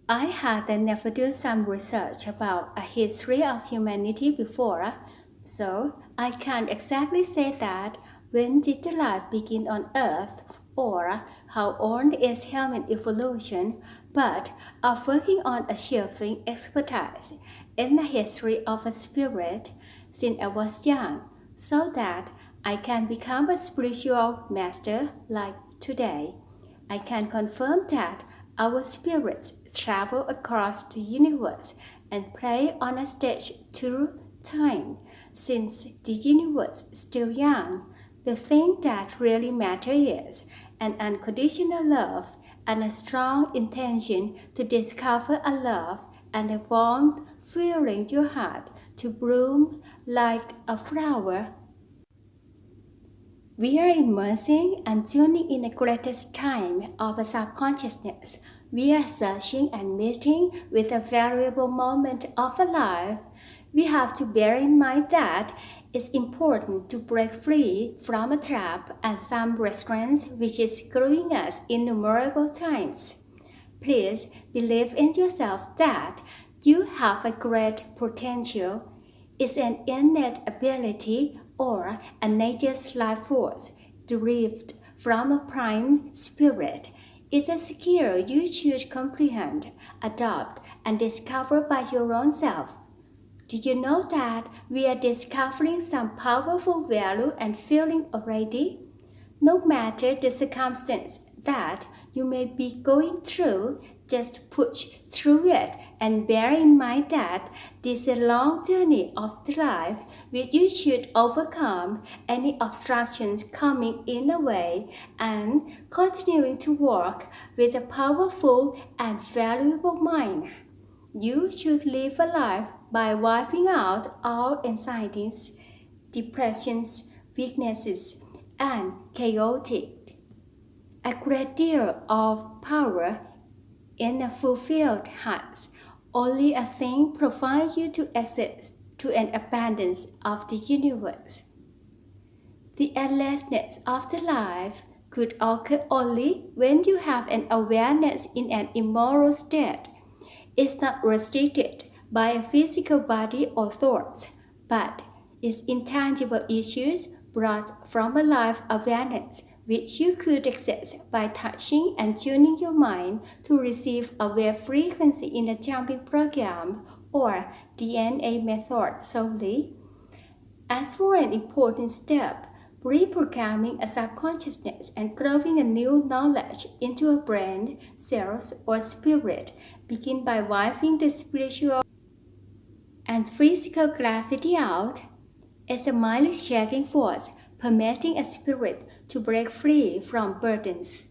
I had never done some research about a history of humanity before, so I can't exactly say that when did the life begin on Earth or how old is human evolution, but of working on achieving expertise in the history of a spirit since I was young, so that I can become a spiritual master like today. I can confirm that our spirits travel across the universe and play on a stage through time. Since the universe is still young, the thing that really matters is an unconditional love and a strong intention to discover a love and a warmth filling your heart to bloom like a flower. We are immersing and tuning in the greatest time of a subconsciousness. We are searching and meeting with a variable moment of a life. We have to bear in mind that it's important to break free from a trap and some restraints which is screwing us innumerable times. Please believe in yourself that you have a great potential. It's an innate ability or a nature's life force derived from a prime spirit. It's a skill you should comprehend, adopt, and discovered by your own self. Did you know that we are discovering some powerful value and feeling already? No matter the circumstance that you may be going through, just push through it and bear in mind that this is a long journey of the life which you should overcome any obstructions coming in the way and continuing to work with a powerful and valuable mind. You should live a life by wiping out all anxieties, depressions, weaknesses, and chaotic. A great deal of power in a fulfilled heart. Only a thing provides you to access to an abundance of the universe. The endlessness of the life could occur only when you have an awareness in an immoral state. It's not restricted by a physical body or thoughts, but its intangible issues brought from a life awareness which you could access by touching and tuning your mind to receive a wave frequency in a jumping program or DNA method solely. As for an important step, reprogramming a subconsciousness and growing a new knowledge into a brain, cells, or spirit, begin by wiping the spiritual and physical gravity out as a mind-shaking force, permitting a spirit to break free from burdens.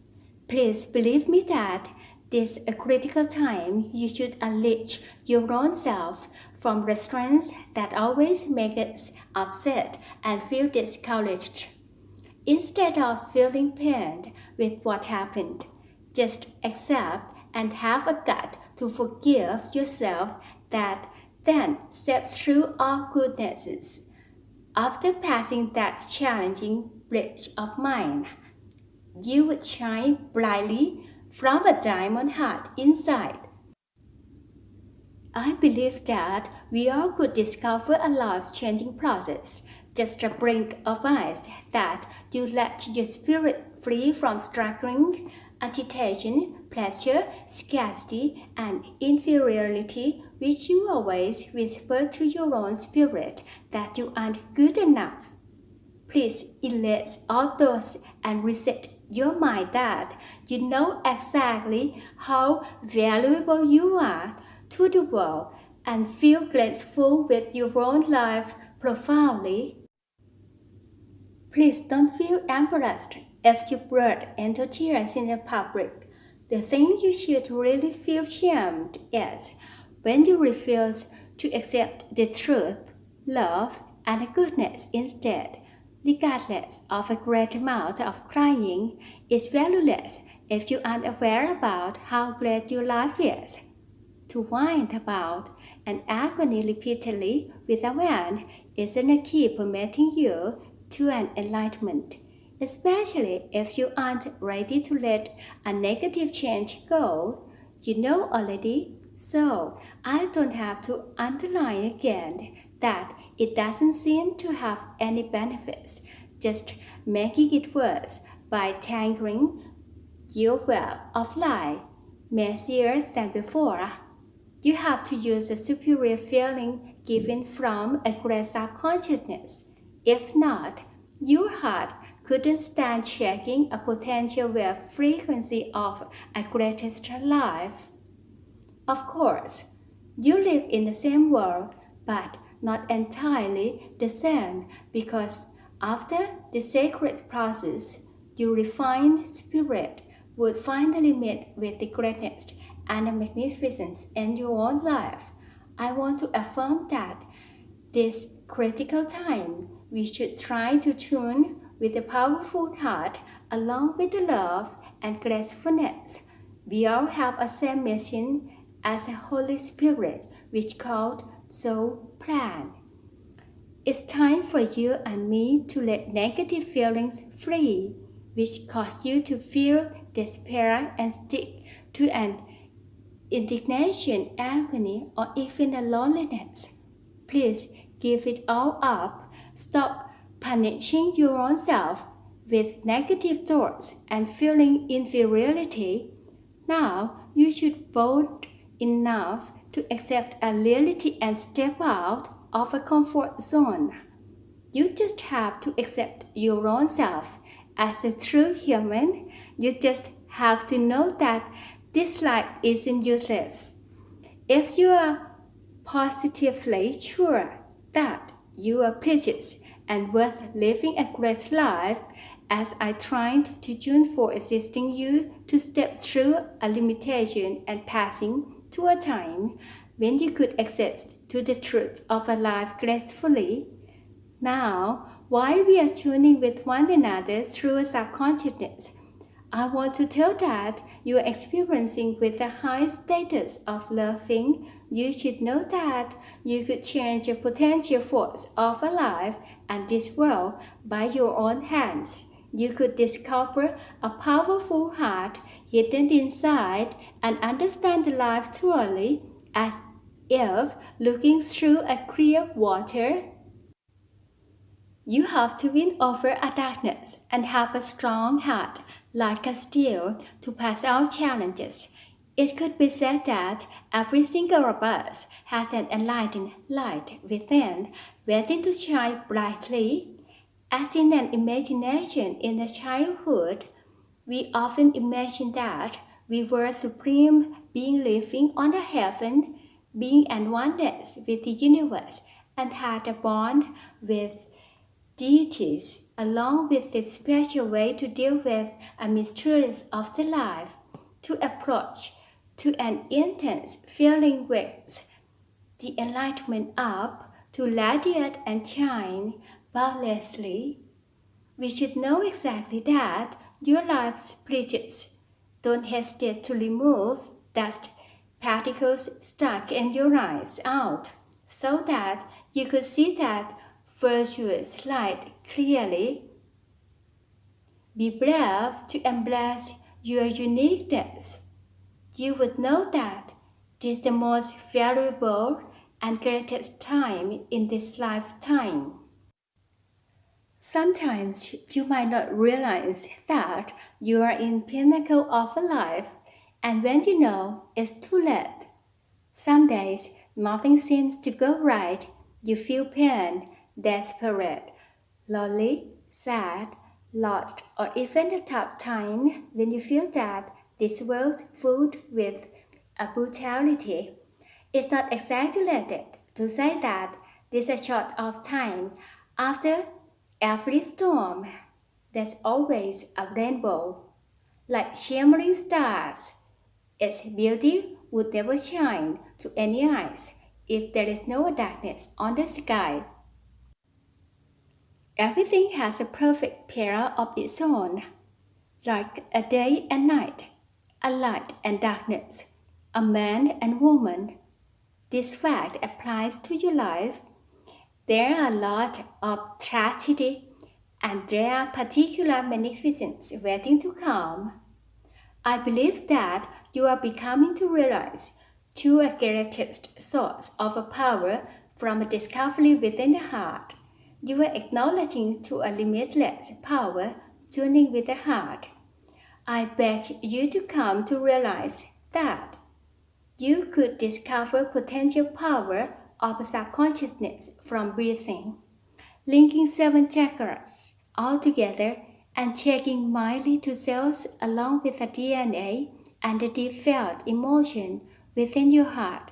Please believe me that this is a critical time you should unleash your own self from restraints that always make us upset and feel discouraged. Instead of feeling pained with what happened, just accept and have a gut to forgive yourself that then step through all goodnesses. After passing that challenging bridge of mind, you would shine brightly from a diamond heart inside. I believe that we all could discover a life-changing process, just a brink of ice that you let your spirit free from struggling, agitation, pleasure, scarcity, and inferiority, which you always whisper to your own spirit that you aren't good enough. Please erase all those and reset your mind that you know exactly how valuable you are to the world and feel grateful with your own life profoundly. Please don't feel embarrassed if you burst into tears in the public. The thing you should really feel shamed is when you refuse to accept the truth, love, and goodness instead. Regardless of a great amount of crying, is valueless if you aren't aware about how great your life is. To whine about an agony repeatedly without end isn't a key permitting you to an enlightenment, especially if you aren't ready to let a negative change go. You know already, so I don't have to underline again that it doesn't seem to have any benefits, just making it worse by tangling your web of life messier than before. You have to use the superior feeling given from a great subconsciousness. If not, your heart couldn't stand shaking a potential wave frequency of a greatest life. Of course, you live in the same world, but not entirely the same because after the sacred process, your refined spirit would finally meet with the greatness and the magnificence in your own life. I want to affirm that this critical time we should try to tune with a powerful heart along with the love and gracefulness. We all have a same mission as a Holy Spirit which called soul plan. It's time for you and me to let negative feelings free, which cause you to feel despair and stick to an indignation, agony, or even a loneliness. Please give it all up. Stop punishing your own self with negative thoughts and feeling inferiority. Now you should bold enough to accept a reality and step out of a comfort zone. You just have to accept your own self as a true human. You just have to know that this life isn't useless. If you are positively sure that you are precious and worth living a great life, as I tried to tune for assisting you to step through a limitation and passing to a time when you could access to the truth of a life gracefully. Now, while we are tuning with one another through a subconsciousness, I want to tell that you are experiencing with the high status of loving. You should know that you could change the potential force of a life and this world by your own hands. You could discover a powerful heart hidden inside and understand life truly as if looking through a clear water. You have to win over a darkness and have a strong heart like a steel to pass our challenges. It could be said that every single of us has an enlightened light within, waiting to shine brightly. As in an imagination in the childhood, we often imagine that we were a supreme being living on a heaven, being in oneness with the universe, and had a bond with deities, along with this special way to deal with a mysterious afterlife, to approach to an intense feeling wakes the enlightenment up to radiate and shine boundlessly. We should know exactly that your life's precious. Don't hesitate to remove dust particles stuck in your eyes out so that you could see that virtuous light clearly. Be brave to embrace your uniqueness. You would know that this is the most valuable and greatest time in this lifetime. Sometimes you might not realize that you are in pinnacle of a life, and when you know, it's too late. Some days nothing seems to go right. You feel pain, desperate, lonely, sad, lost, or even a tough time when you feel that this world's full with a brutality. It's not exaggerated to say that this is a short of time. After every storm, there's always a rainbow, like shimmering stars. Its beauty would never shine to any eyes if there is no darkness on the sky. Everything has a perfect pair of its own, like a day and night, a light and darkness, a man and woman. This fact applies to your life. There are a lot of tragedy and there are particular magnificence waiting to come. I believe that you are becoming to realize to a greatest source of a power from a discovery within the heart. You are acknowledging to a limitless power tuning with the heart. I beg you to come to realize that you could discover potential power of subconsciousness from breathing, linking 7 chakras all together and checking mildly to cells along with the DNA and the deep felt emotion within your heart.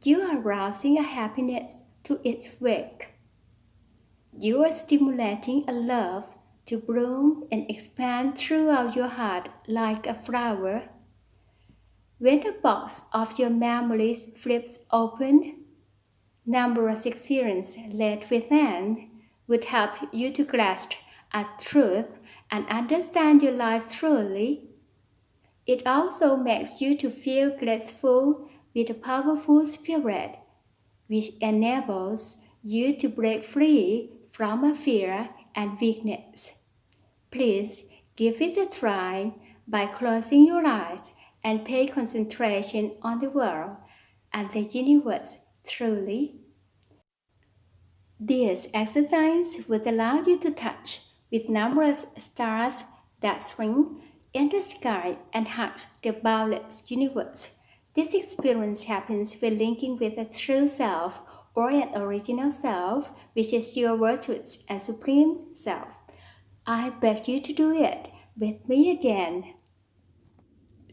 You are rousing a happiness to its wake. You are stimulating a love to bloom and expand throughout your heart like a flower. When the box of your memories flips open, numberless experiences laid within would help you to grasp a truth and understand your life truly. It also makes you to feel grateful with a powerful spirit, which enables you to break free from a fear and weakness. Please give it a try by closing your eyes and pay concentration on the world and the universe truly. This exercise will allow you to touch with numerous stars that swing in the sky and hug the boundless universe. This experience happens when linking with a true self or an original self, which is your virtuous and supreme self. I beg you to do it with me again.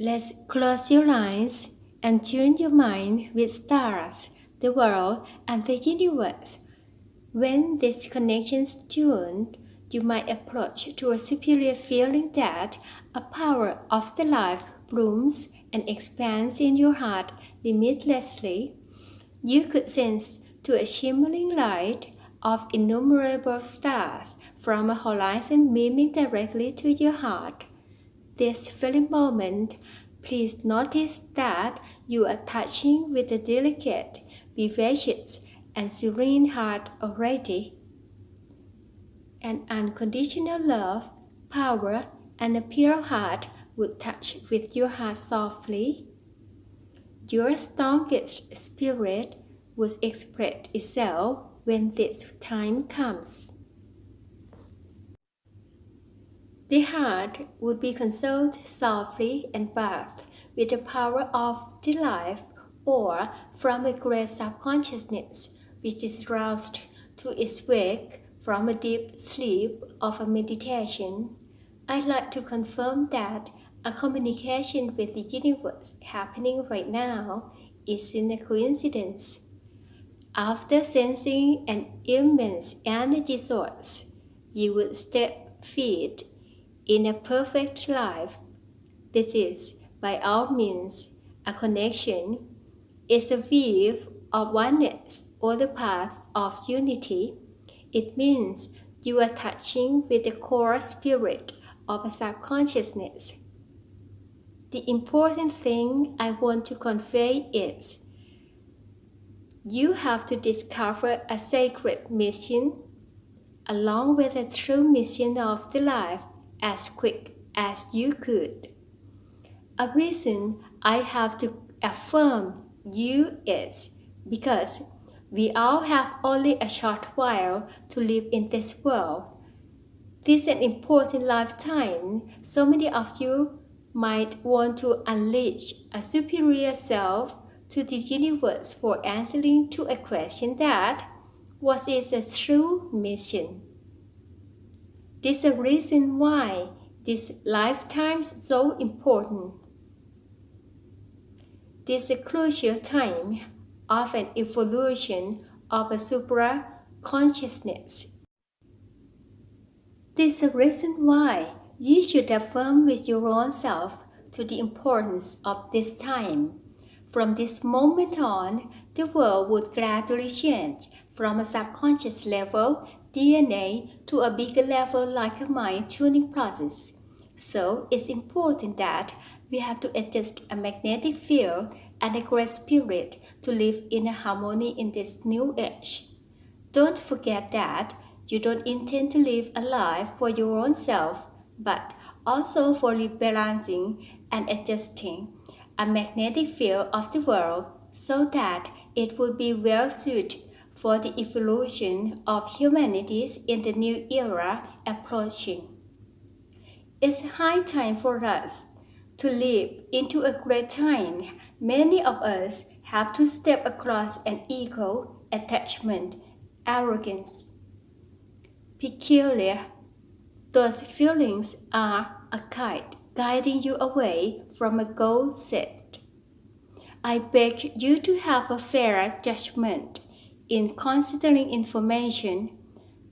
Let's close your eyes and tune your mind with stars, the world, and the universe. When this connection is tuned, you might approach to a superior feeling that a power of the life blooms and expands in your heart limitlessly. You could sense to a shimmering light of innumerable stars from a horizon beaming directly to your heart. This very moment, please notice that you are touching with a delicate, vivacious, and serene heart already. An unconditional love, power, and a pure heart would touch with your heart softly. Your strongest spirit would express itself when this time comes. The heart would be consoled softly and bathed with the power of the life or from a great subconsciousness which is roused to its wake from a deep sleep of a meditation. I'd like to confirm that a communication with the universe happening right now isn't a coincidence. After sensing an immense energy source, you would step feet in a perfect life. This is, by all means, a connection. It's a wave of oneness or the path of unity. It means you are touching with the core spirit of a subconsciousness. The important thing I want to convey is you have to discover a sacred mission along with a true mission of the life as quick as you could. A reason I have to affirm you is because we all have only a short while to live in this world. This is an important lifetime. So many of you might want to unleash a superior self to the universe for answering to a question that, what is a true mission? This is a reason why this lifetime is so important. This is a crucial time of an evolution of a supra-consciousness. This is a reason why you should affirm with your own self to the importance of this time. From this moment on, the world would gradually change from a subconscious level, DNA, to a bigger level like a mind tuning process. So it's important that we have to adjust a magnetic field and a great spirit to live in a harmony in this new age. Don't forget that you don't intend to live a life for your own self, but also for rebalancing and adjusting a magnetic field of the world so that it would be well suited for the evolution of humanity in the new era approaching. It's high time for us to live into a great time. Many of us have to step across an ego, attachment, arrogance, peculiar. Those feelings are a kite guiding you away from a goal set. I beg you to have a fair judgment in considering information.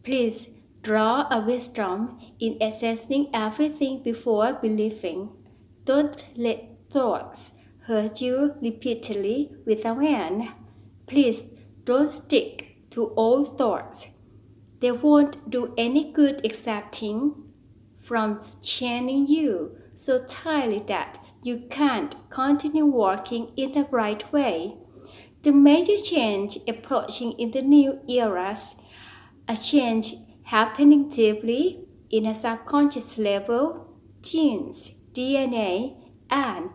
Please draw a wisdom in assessing everything before believing. Don't let thoughts hurt you repeatedly without end. Please don't stick to old thoughts. They won't do any good excepting from chaining you so tightly that you can't continue walking in the right way. The major change approaching in the new eras, a change happening deeply in a subconscious level, genes, DNA, and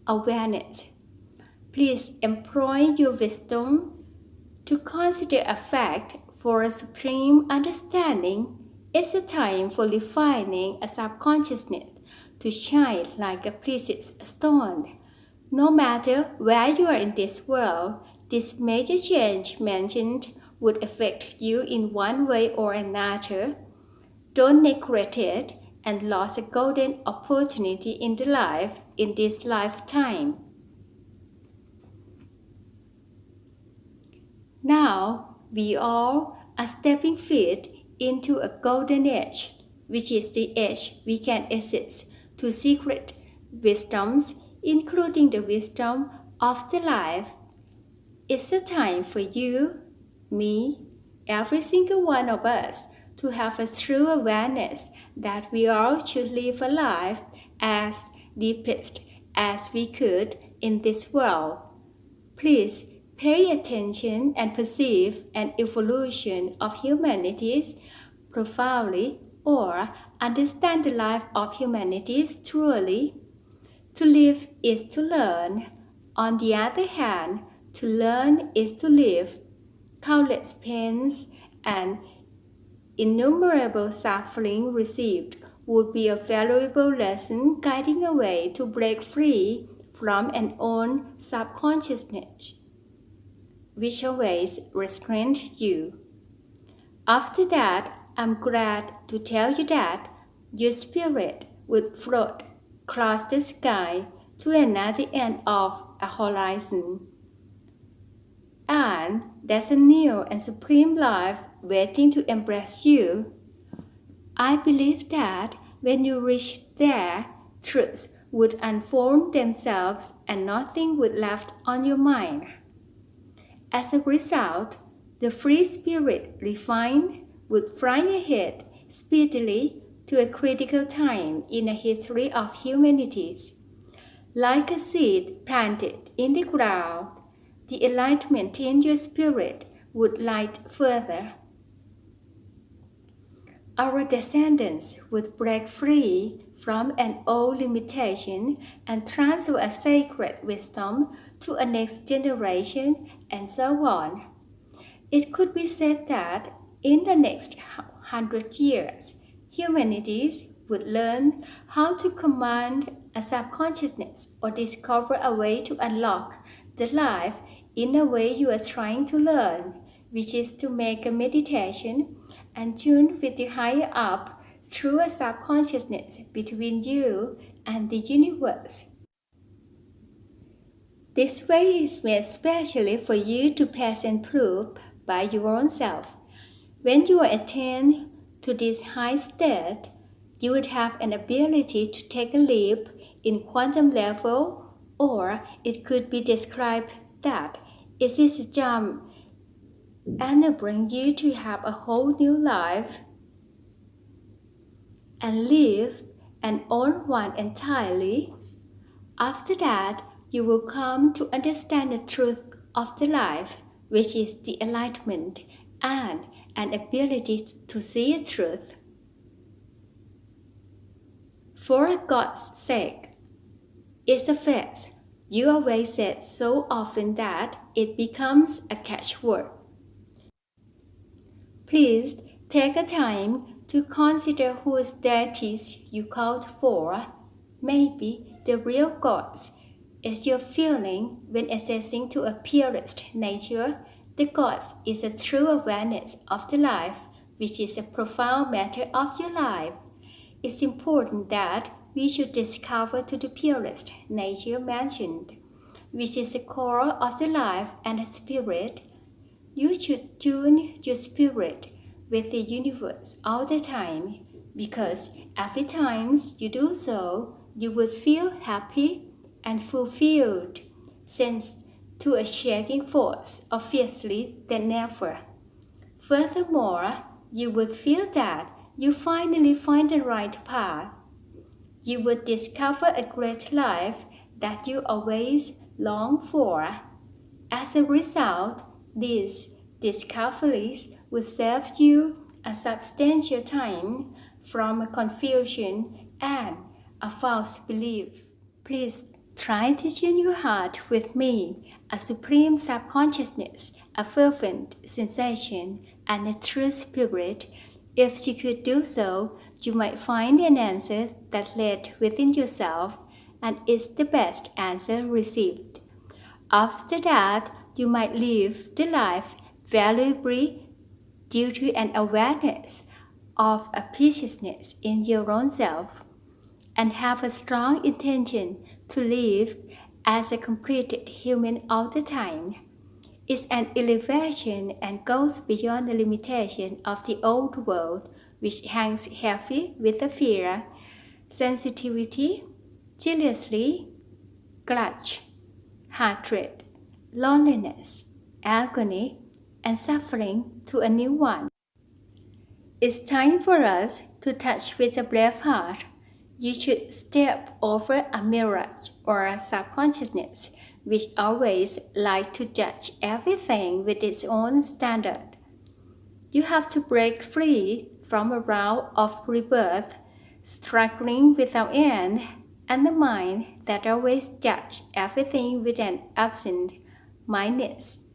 awareness. Please employ your wisdom to consider a fact for a supreme understanding. It's a time for refining a subconsciousness to shine like a precious stone. No matter where you are in this world, this major change mentioned would affect you in one way or another. Don't neglect it and lose a golden opportunity in the life in this lifetime. Now we all are stepping feet into a golden age, which is the age we can access to secret wisdoms, including the wisdom of the life. It's a time for you, me, every single one of us to have a true awareness that we all should live a life as deepest as we could in this world. Please pay attention and perceive an evolution of humanities profoundly or understand the life of humanities truly. To live is to learn. On the other hand, to learn is to live. Countless pains and innumerable suffering received would be a valuable lesson guiding a way to break free from an own subconsciousness, which always restrained you. After that, I'm glad to tell you that your spirit would float across the sky to another end of a horizon. And there's a new and supreme life waiting to embrace you. I believe that when you reach there, truths would unfold themselves and nothing would left on your mind. As a result, the free spirit refined would fly ahead speedily to a critical time in the history of humanities. Like a seed planted in the ground, the enlightenment in your spirit would light further. Our descendants would break free from an old limitation and transfer a sacred wisdom to a next generation, and so on. It could be said that in the next 100 years, humanities would learn how to command a subconsciousness or discover a way to unlock the life in a way you are trying to learn, which is to make a meditation and tune with the higher up through a subconsciousness between you and the universe. This way is made specially for you to pass and prove by your own self. When you attain to this high state, you would have an ability to take a leap in quantum level, or it could be described that it is a jump enabling you to have a whole new life and live an old one entirely. After that, you will come to understand the truth of the life, which is the enlightenment and an ability to see the truth. For God's sake, it's a phrase you always said so often that it becomes a catchword. Please take a time to consider whose deities you called for. Maybe the real gods is your feeling when accessing to a purest nature. The gods is a true awareness of the life, which is a profound matter of your life. It's important that we should discover to the purest nature mentioned, which is the core of the life and the spirit. You should tune your spirit with the universe all the time, because every time you do so, you would feel happy and fulfilled, sensed to a shaking force of fiercely than ever. Furthermore, you would feel that you finally find the right path. You would discover a great life that you always long for. As a result, these discoveries will save you a substantial time from confusion and a false belief. Please try to tune your heart with me, a supreme subconsciousness, a fervent sensation, and a true spirit. If you could do so, you might find an answer that lay within yourself, and it's the best answer received. After that, you might live the life valuably due to an awareness of a preciousness in your own self, and have a strong intention to live as a completed human all the time. It's an elevation and goes beyond the limitation of the old world, which hangs heavy with the fear, sensitivity, jealousy, grudge, hatred, loneliness, agony, and suffering to a new one. It's time for us to touch with a brave heart. You should step over a mirage or a subconsciousness which always like to judge everything with its own standard. You have to break free from a round of rebirth, struggling without end, and the mind that always judges everything with an absent mindedness.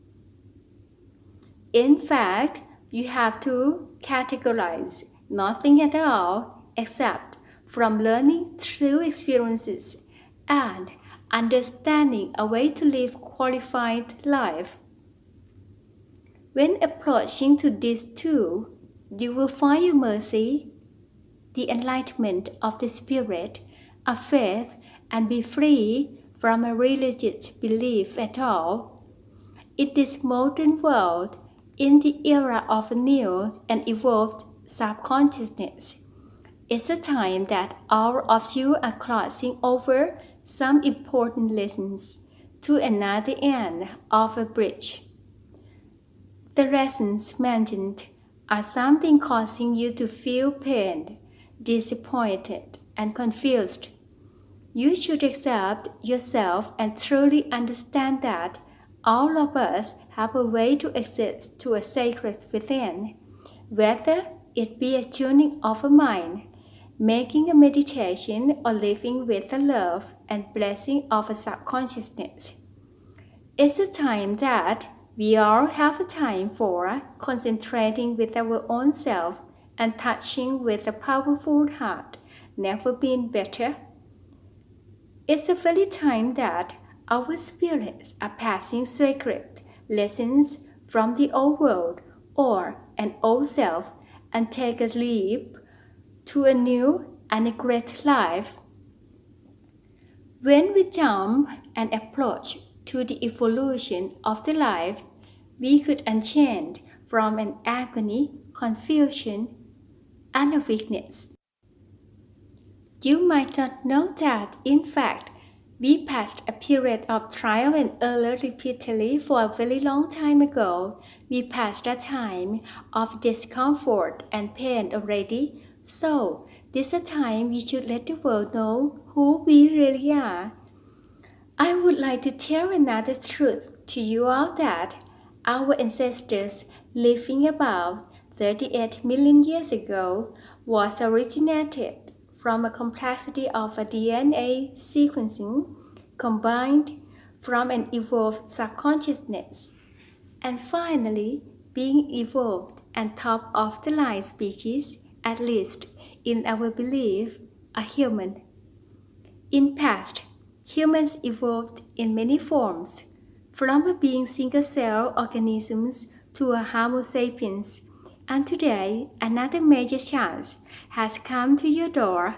In fact, you have to categorize nothing at all except from learning through experiences and understanding a way to live qualified life. When approaching to these two, you will find your mercy, the enlightenment of the spirit, a faith, and be free from a religious belief at all. In this modern world, in the era of a new and evolved subconsciousness, it's a time that all of you are crossing over some important lessons to another end of a bridge. The lessons mentioned are something causing you to feel pain, disappointed, and confused. You should accept yourself and truly understand that all of us have a way to access to a sacred within, whether it be a tuning of a mind, making a meditation, or living with the love and blessing of a subconsciousness. It's a time that we all have a time for concentrating with our own self and touching with a powerful heart, never been better. It's a very time that our spirits are passing sacred lessons from the old world or an old self and take a leap to a new and a great life. When we jump and approach to the evolution of the life, we could unchain from an agony, confusion, and a weakness. You might not know that, in fact, we passed a period of trial and error repeatedly for a very long time ago. We passed a time of discomfort and pain already. So, this is a time we should let the world know who we really are. I would like to tell another truth to you all that our ancestors living about 38 million years ago was originated from a complexity of a DNA sequencing combined from an evolved subconsciousness, and finally being evolved and top of the line species, at least in our belief, a human. In past, humans evolved in many forms, from being single-cell organisms to a Homo sapiens, and today another major chance has come to your door.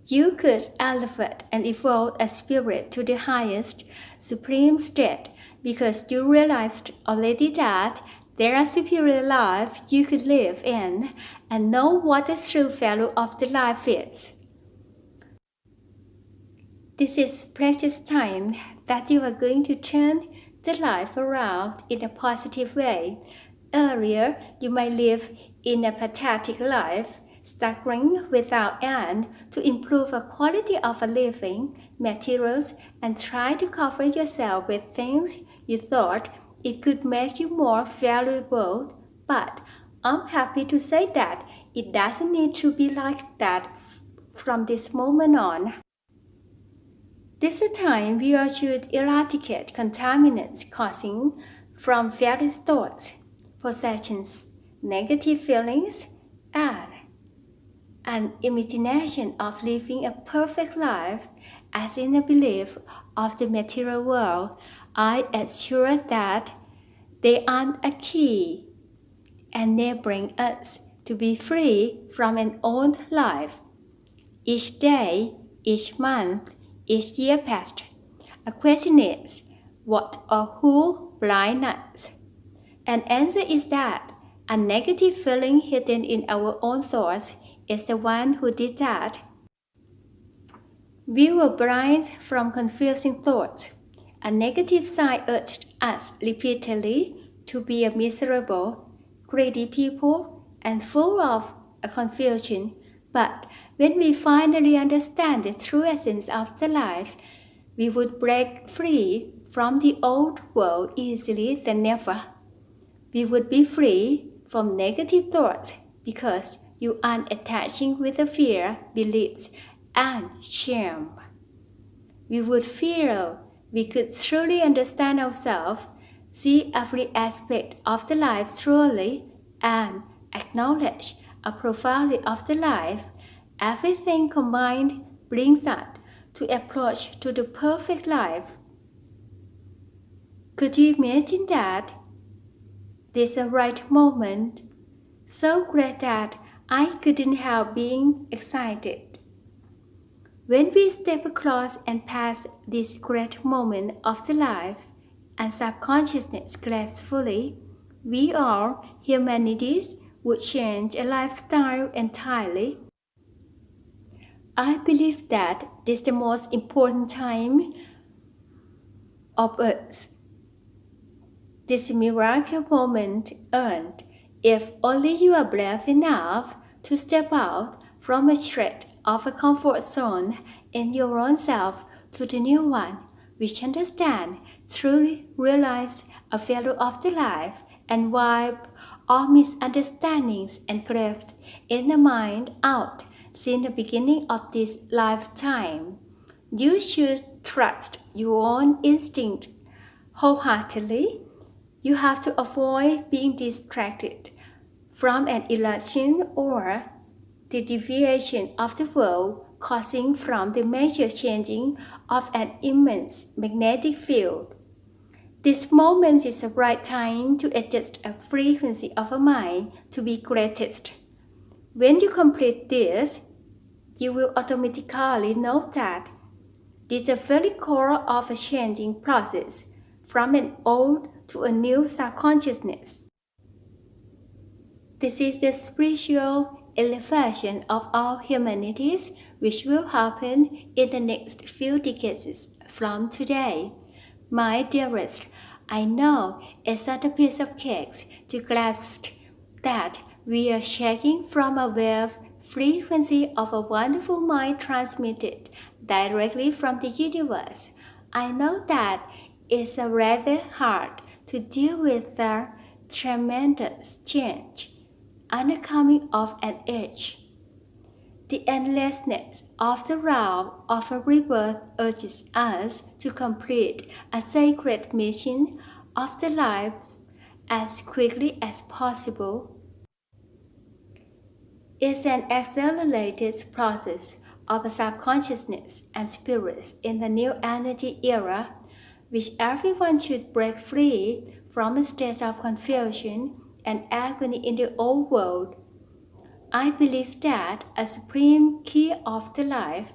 You could elevate and evolve a spirit to the highest, supreme state because you realized already that there are superior life you could live in and know what the true value of the life is. This is precious time that you are going to turn the life around in a positive way. Earlier, you might live in a pathetic life, struggling without end to improve the quality of a living, materials, and try to cover yourself with things you thought it could make you more valuable. But I'm happy to say that it doesn't need to be like that from this moment on. This is a time we all should eradicate contaminants causing from various thoughts, possessions, negative feelings, and An imagination of living a perfect life, as in a belief of the material world, I assure that they aren't a key, and they bring us to be free from an old life. Each day, each month, each year passed. A question is, what or who blind us? An answer is that a negative feeling hidden in our own thoughts is the one who did that. We were blind from confusing thoughts. A negative side urged us repeatedly to be a miserable, greedy people and full of a confusion. But when we finally understand the true essence of the life, we would break free from the old world easily than never. We would be free from negative thoughts because you aren't attaching with the fear, beliefs, and shame. We would feel we could truly understand ourselves, see every aspect of the life truly, and acknowledge a profoundly of the life. Everything combined brings us to approach to the perfect life. Could you imagine that? This is a right moment, so great that I couldn't help being excited. When we step across and pass this great moment of the life and subconsciousness gracefully, we all, humanities, would change a lifestyle entirely. I believe that this is the most important time of us. This miracle moment earned if only you are brave enough to step out from a thread of a comfort zone in your own self to the new one, which understand, truly realize a value of the life and wipe all misunderstandings and craft in the mind out since the beginning of this lifetime. You should trust your own instinct wholeheartedly. You have to avoid being distracted from an illusion or the deviation of the world causing from the major changing of an immense magnetic field. This moment is the right time to adjust a frequency of a mind to be greatest. When you complete this, you will automatically know that this is the very core of a changing process from an old to a new subconsciousness. This is the spiritual elevation of all humanities which will happen in the next few decades from today. My dearest, I know it's not a piece of cake to grasp that we are shaking from a wave frequency of a wonderful mind transmitted directly from the universe. I know that it's rather hard to deal with the tremendous change and the coming of an age. The endlessness of the round of a rebirth urges us to complete a sacred mission of the life as quickly as possible. It's an accelerated process of subconsciousness and spirits in the new energy era, which everyone should break free from a state of confusion and agony in the old world. I believe that a supreme key of the life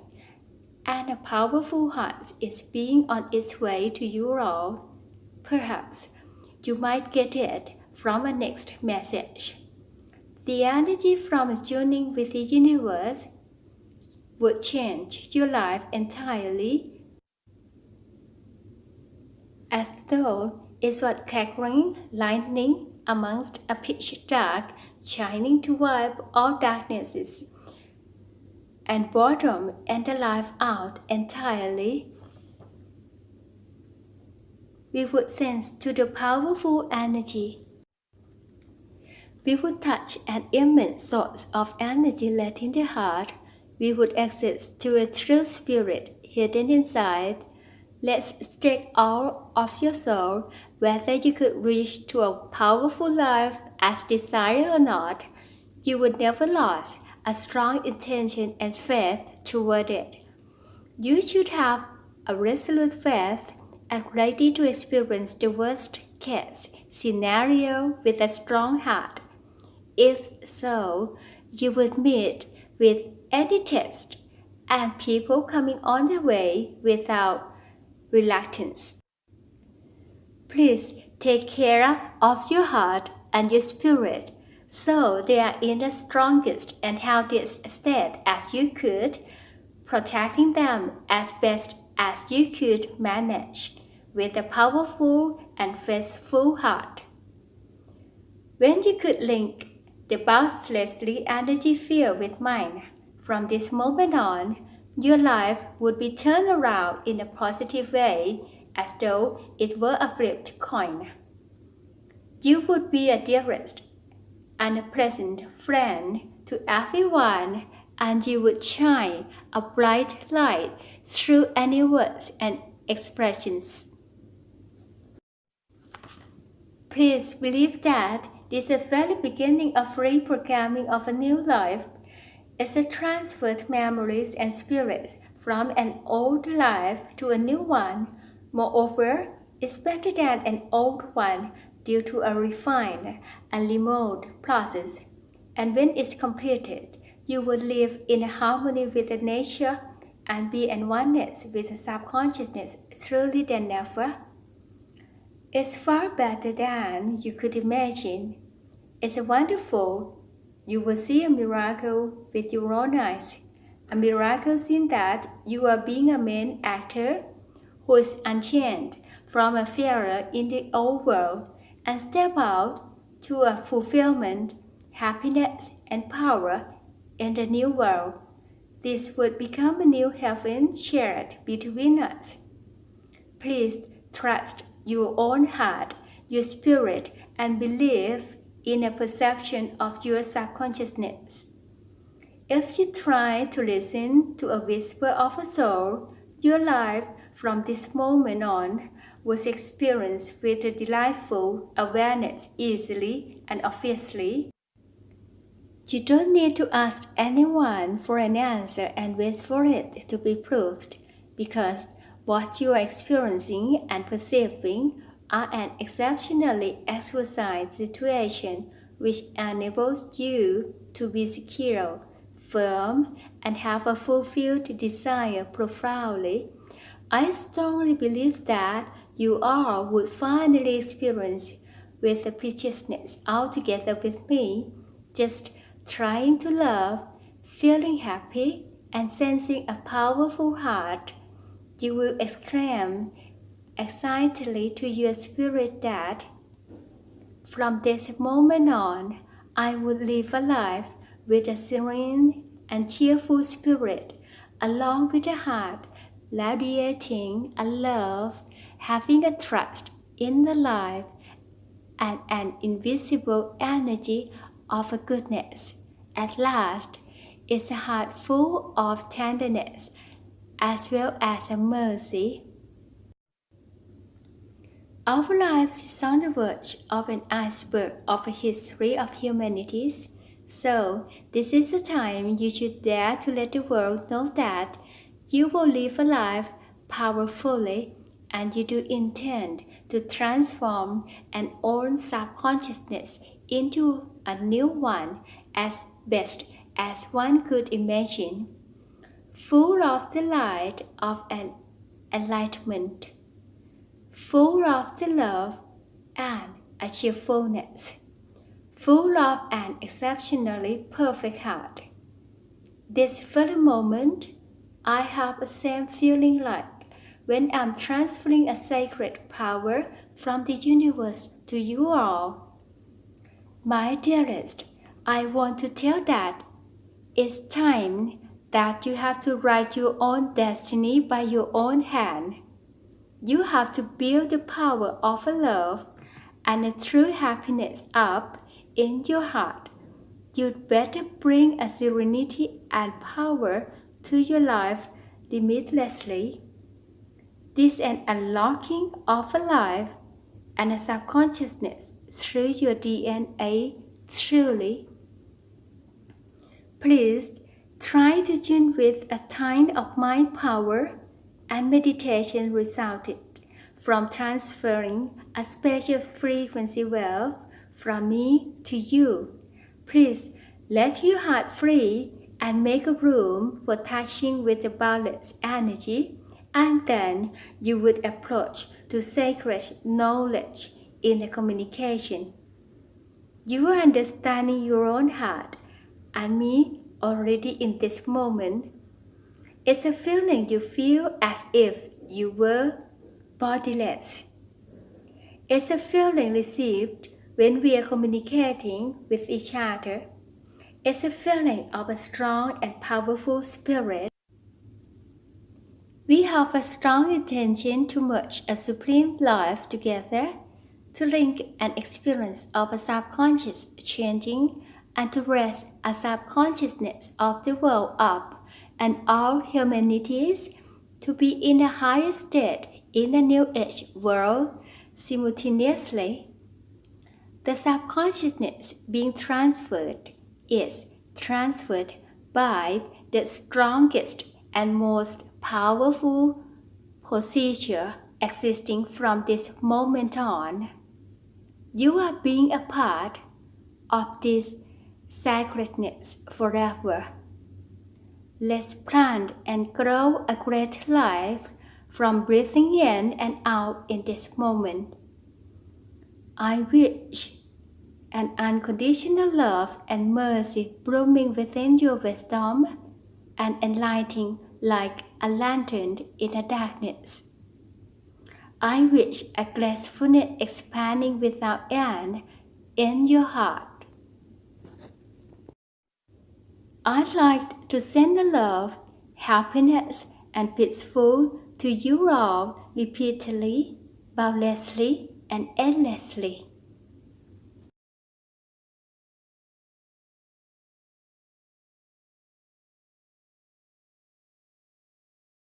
and a powerful heart is being on its way to you all. Perhaps you might get it from a next message. The energy from joining with the universe would change your life entirely, as though it was crackling lightning amongst a pitch dark, shining to wipe all darknesses and bottom and the life out entirely. We would sense to the powerful energy. We would touch an immense source of energy latent in the heart. We would access to a true spirit hidden inside. Let's stretch out of your soul whether you could reach to a powerful life as desired or not. You would never lose a strong intention and faith toward it. You should have a resolute faith and ready to experience the worst case scenario with a strong heart. If so, you would meet with any test and people coming on their way without reluctance. Please take care of your heart and your spirit so they are in the strongest and healthiest state as you could, protecting them as best as you could manage with a powerful and faithful heart. When you could link the boundlessly energy field with mine, from this moment on, your life would be turned around in a positive way as though it were a flipped coin. You would be a dearest and a pleasant friend to everyone, and you would shine a bright light through any words and expressions. Please believe that this is the very beginning of reprogramming of a new life. It's a transferred memories and spirits from an old life to a new one. Moreover, it's better than an old one due to a refined and remote process. And when it's completed, you will live in harmony with the nature and be in oneness with the subconsciousness truly than ever. It's far better than you could imagine. It's wonderful. You will see a miracle with your own eyes. A miracle in that you are being a main actor who is unchained from a failure in the old world and step out to a fulfillment, happiness, and power in the new world. This would become a new heaven shared between us. Please trust your own heart, your spirit, and believe in a perception of your subconsciousness. If you try to listen to a whisper of a soul, your life from this moment on was experienced with a delightful awareness easily and obviously. You don't need to ask anyone for an answer and wait for it to be proved, because what you are experiencing and perceiving are an exceptionally exquisite situation which enables you to be secure, firm, and have a fulfilled desire profoundly. I strongly believe that you all would finally experience with the preciousness altogether with me, just trying to love, feeling happy, and sensing a powerful heart. You will exclaim excitedly to your spirit that from this moment on, I would live a life with a serene and cheerful spirit, along with a heart radiating a love, having a trust in the life, and an invisible energy of a goodness. At last, it's a heart full of tenderness as well as a mercy. Our lives is on the verge of an iceberg of a history of humanities. So, this is the time you should dare to let the world know that you will live a life powerfully, and you do intend to transform an old subconsciousness into a new one as best as one could imagine, full of the light of an enlightenment, full of the love and a cheerfulness, full of an exceptionally perfect heart. This very moment, I have the same feeling like when I'm transferring a sacred power from the universe to you all. My dearest, I want to tell that it's time that you have to write your own destiny by your own hand. You have to build the power of a love and a true happiness up in your heart. You'd better bring a serenity and power to your life limitlessly. This is an unlocking of a life and a subconsciousness through your DNA truly. Please try to tune with a tiny of mind power, and meditation resulted from transferring a special frequency wave from me to you. Please let your heart free and make room for touching with the balanced energy, and then you would approach to sacred knowledge in the communication. You are understanding your own heart and me already in this moment. It's a feeling you feel as if you were bodiless. It's a feeling received when we are communicating with each other. It's a feeling of a strong and powerful spirit. We have a strong intention to merge a supreme life together, to link an experience of a subconscious changing, and to raise a subconsciousness of the world up and all humanities to be in a higher state in the New Age world simultaneously. The subconsciousness being transferred is transferred by the strongest and most powerful procedure existing from this moment on. You are being a part of this sacredness forever. Let's plant and grow a great life from breathing in and out in this moment. I wish an unconditional love and mercy blooming within your wisdom and enlightening like a lantern in the darkness. I wish a gracefulness expanding without end in your heart. I'd like to send the love, happiness, and peaceful to you all repeatedly, boundlessly, and endlessly.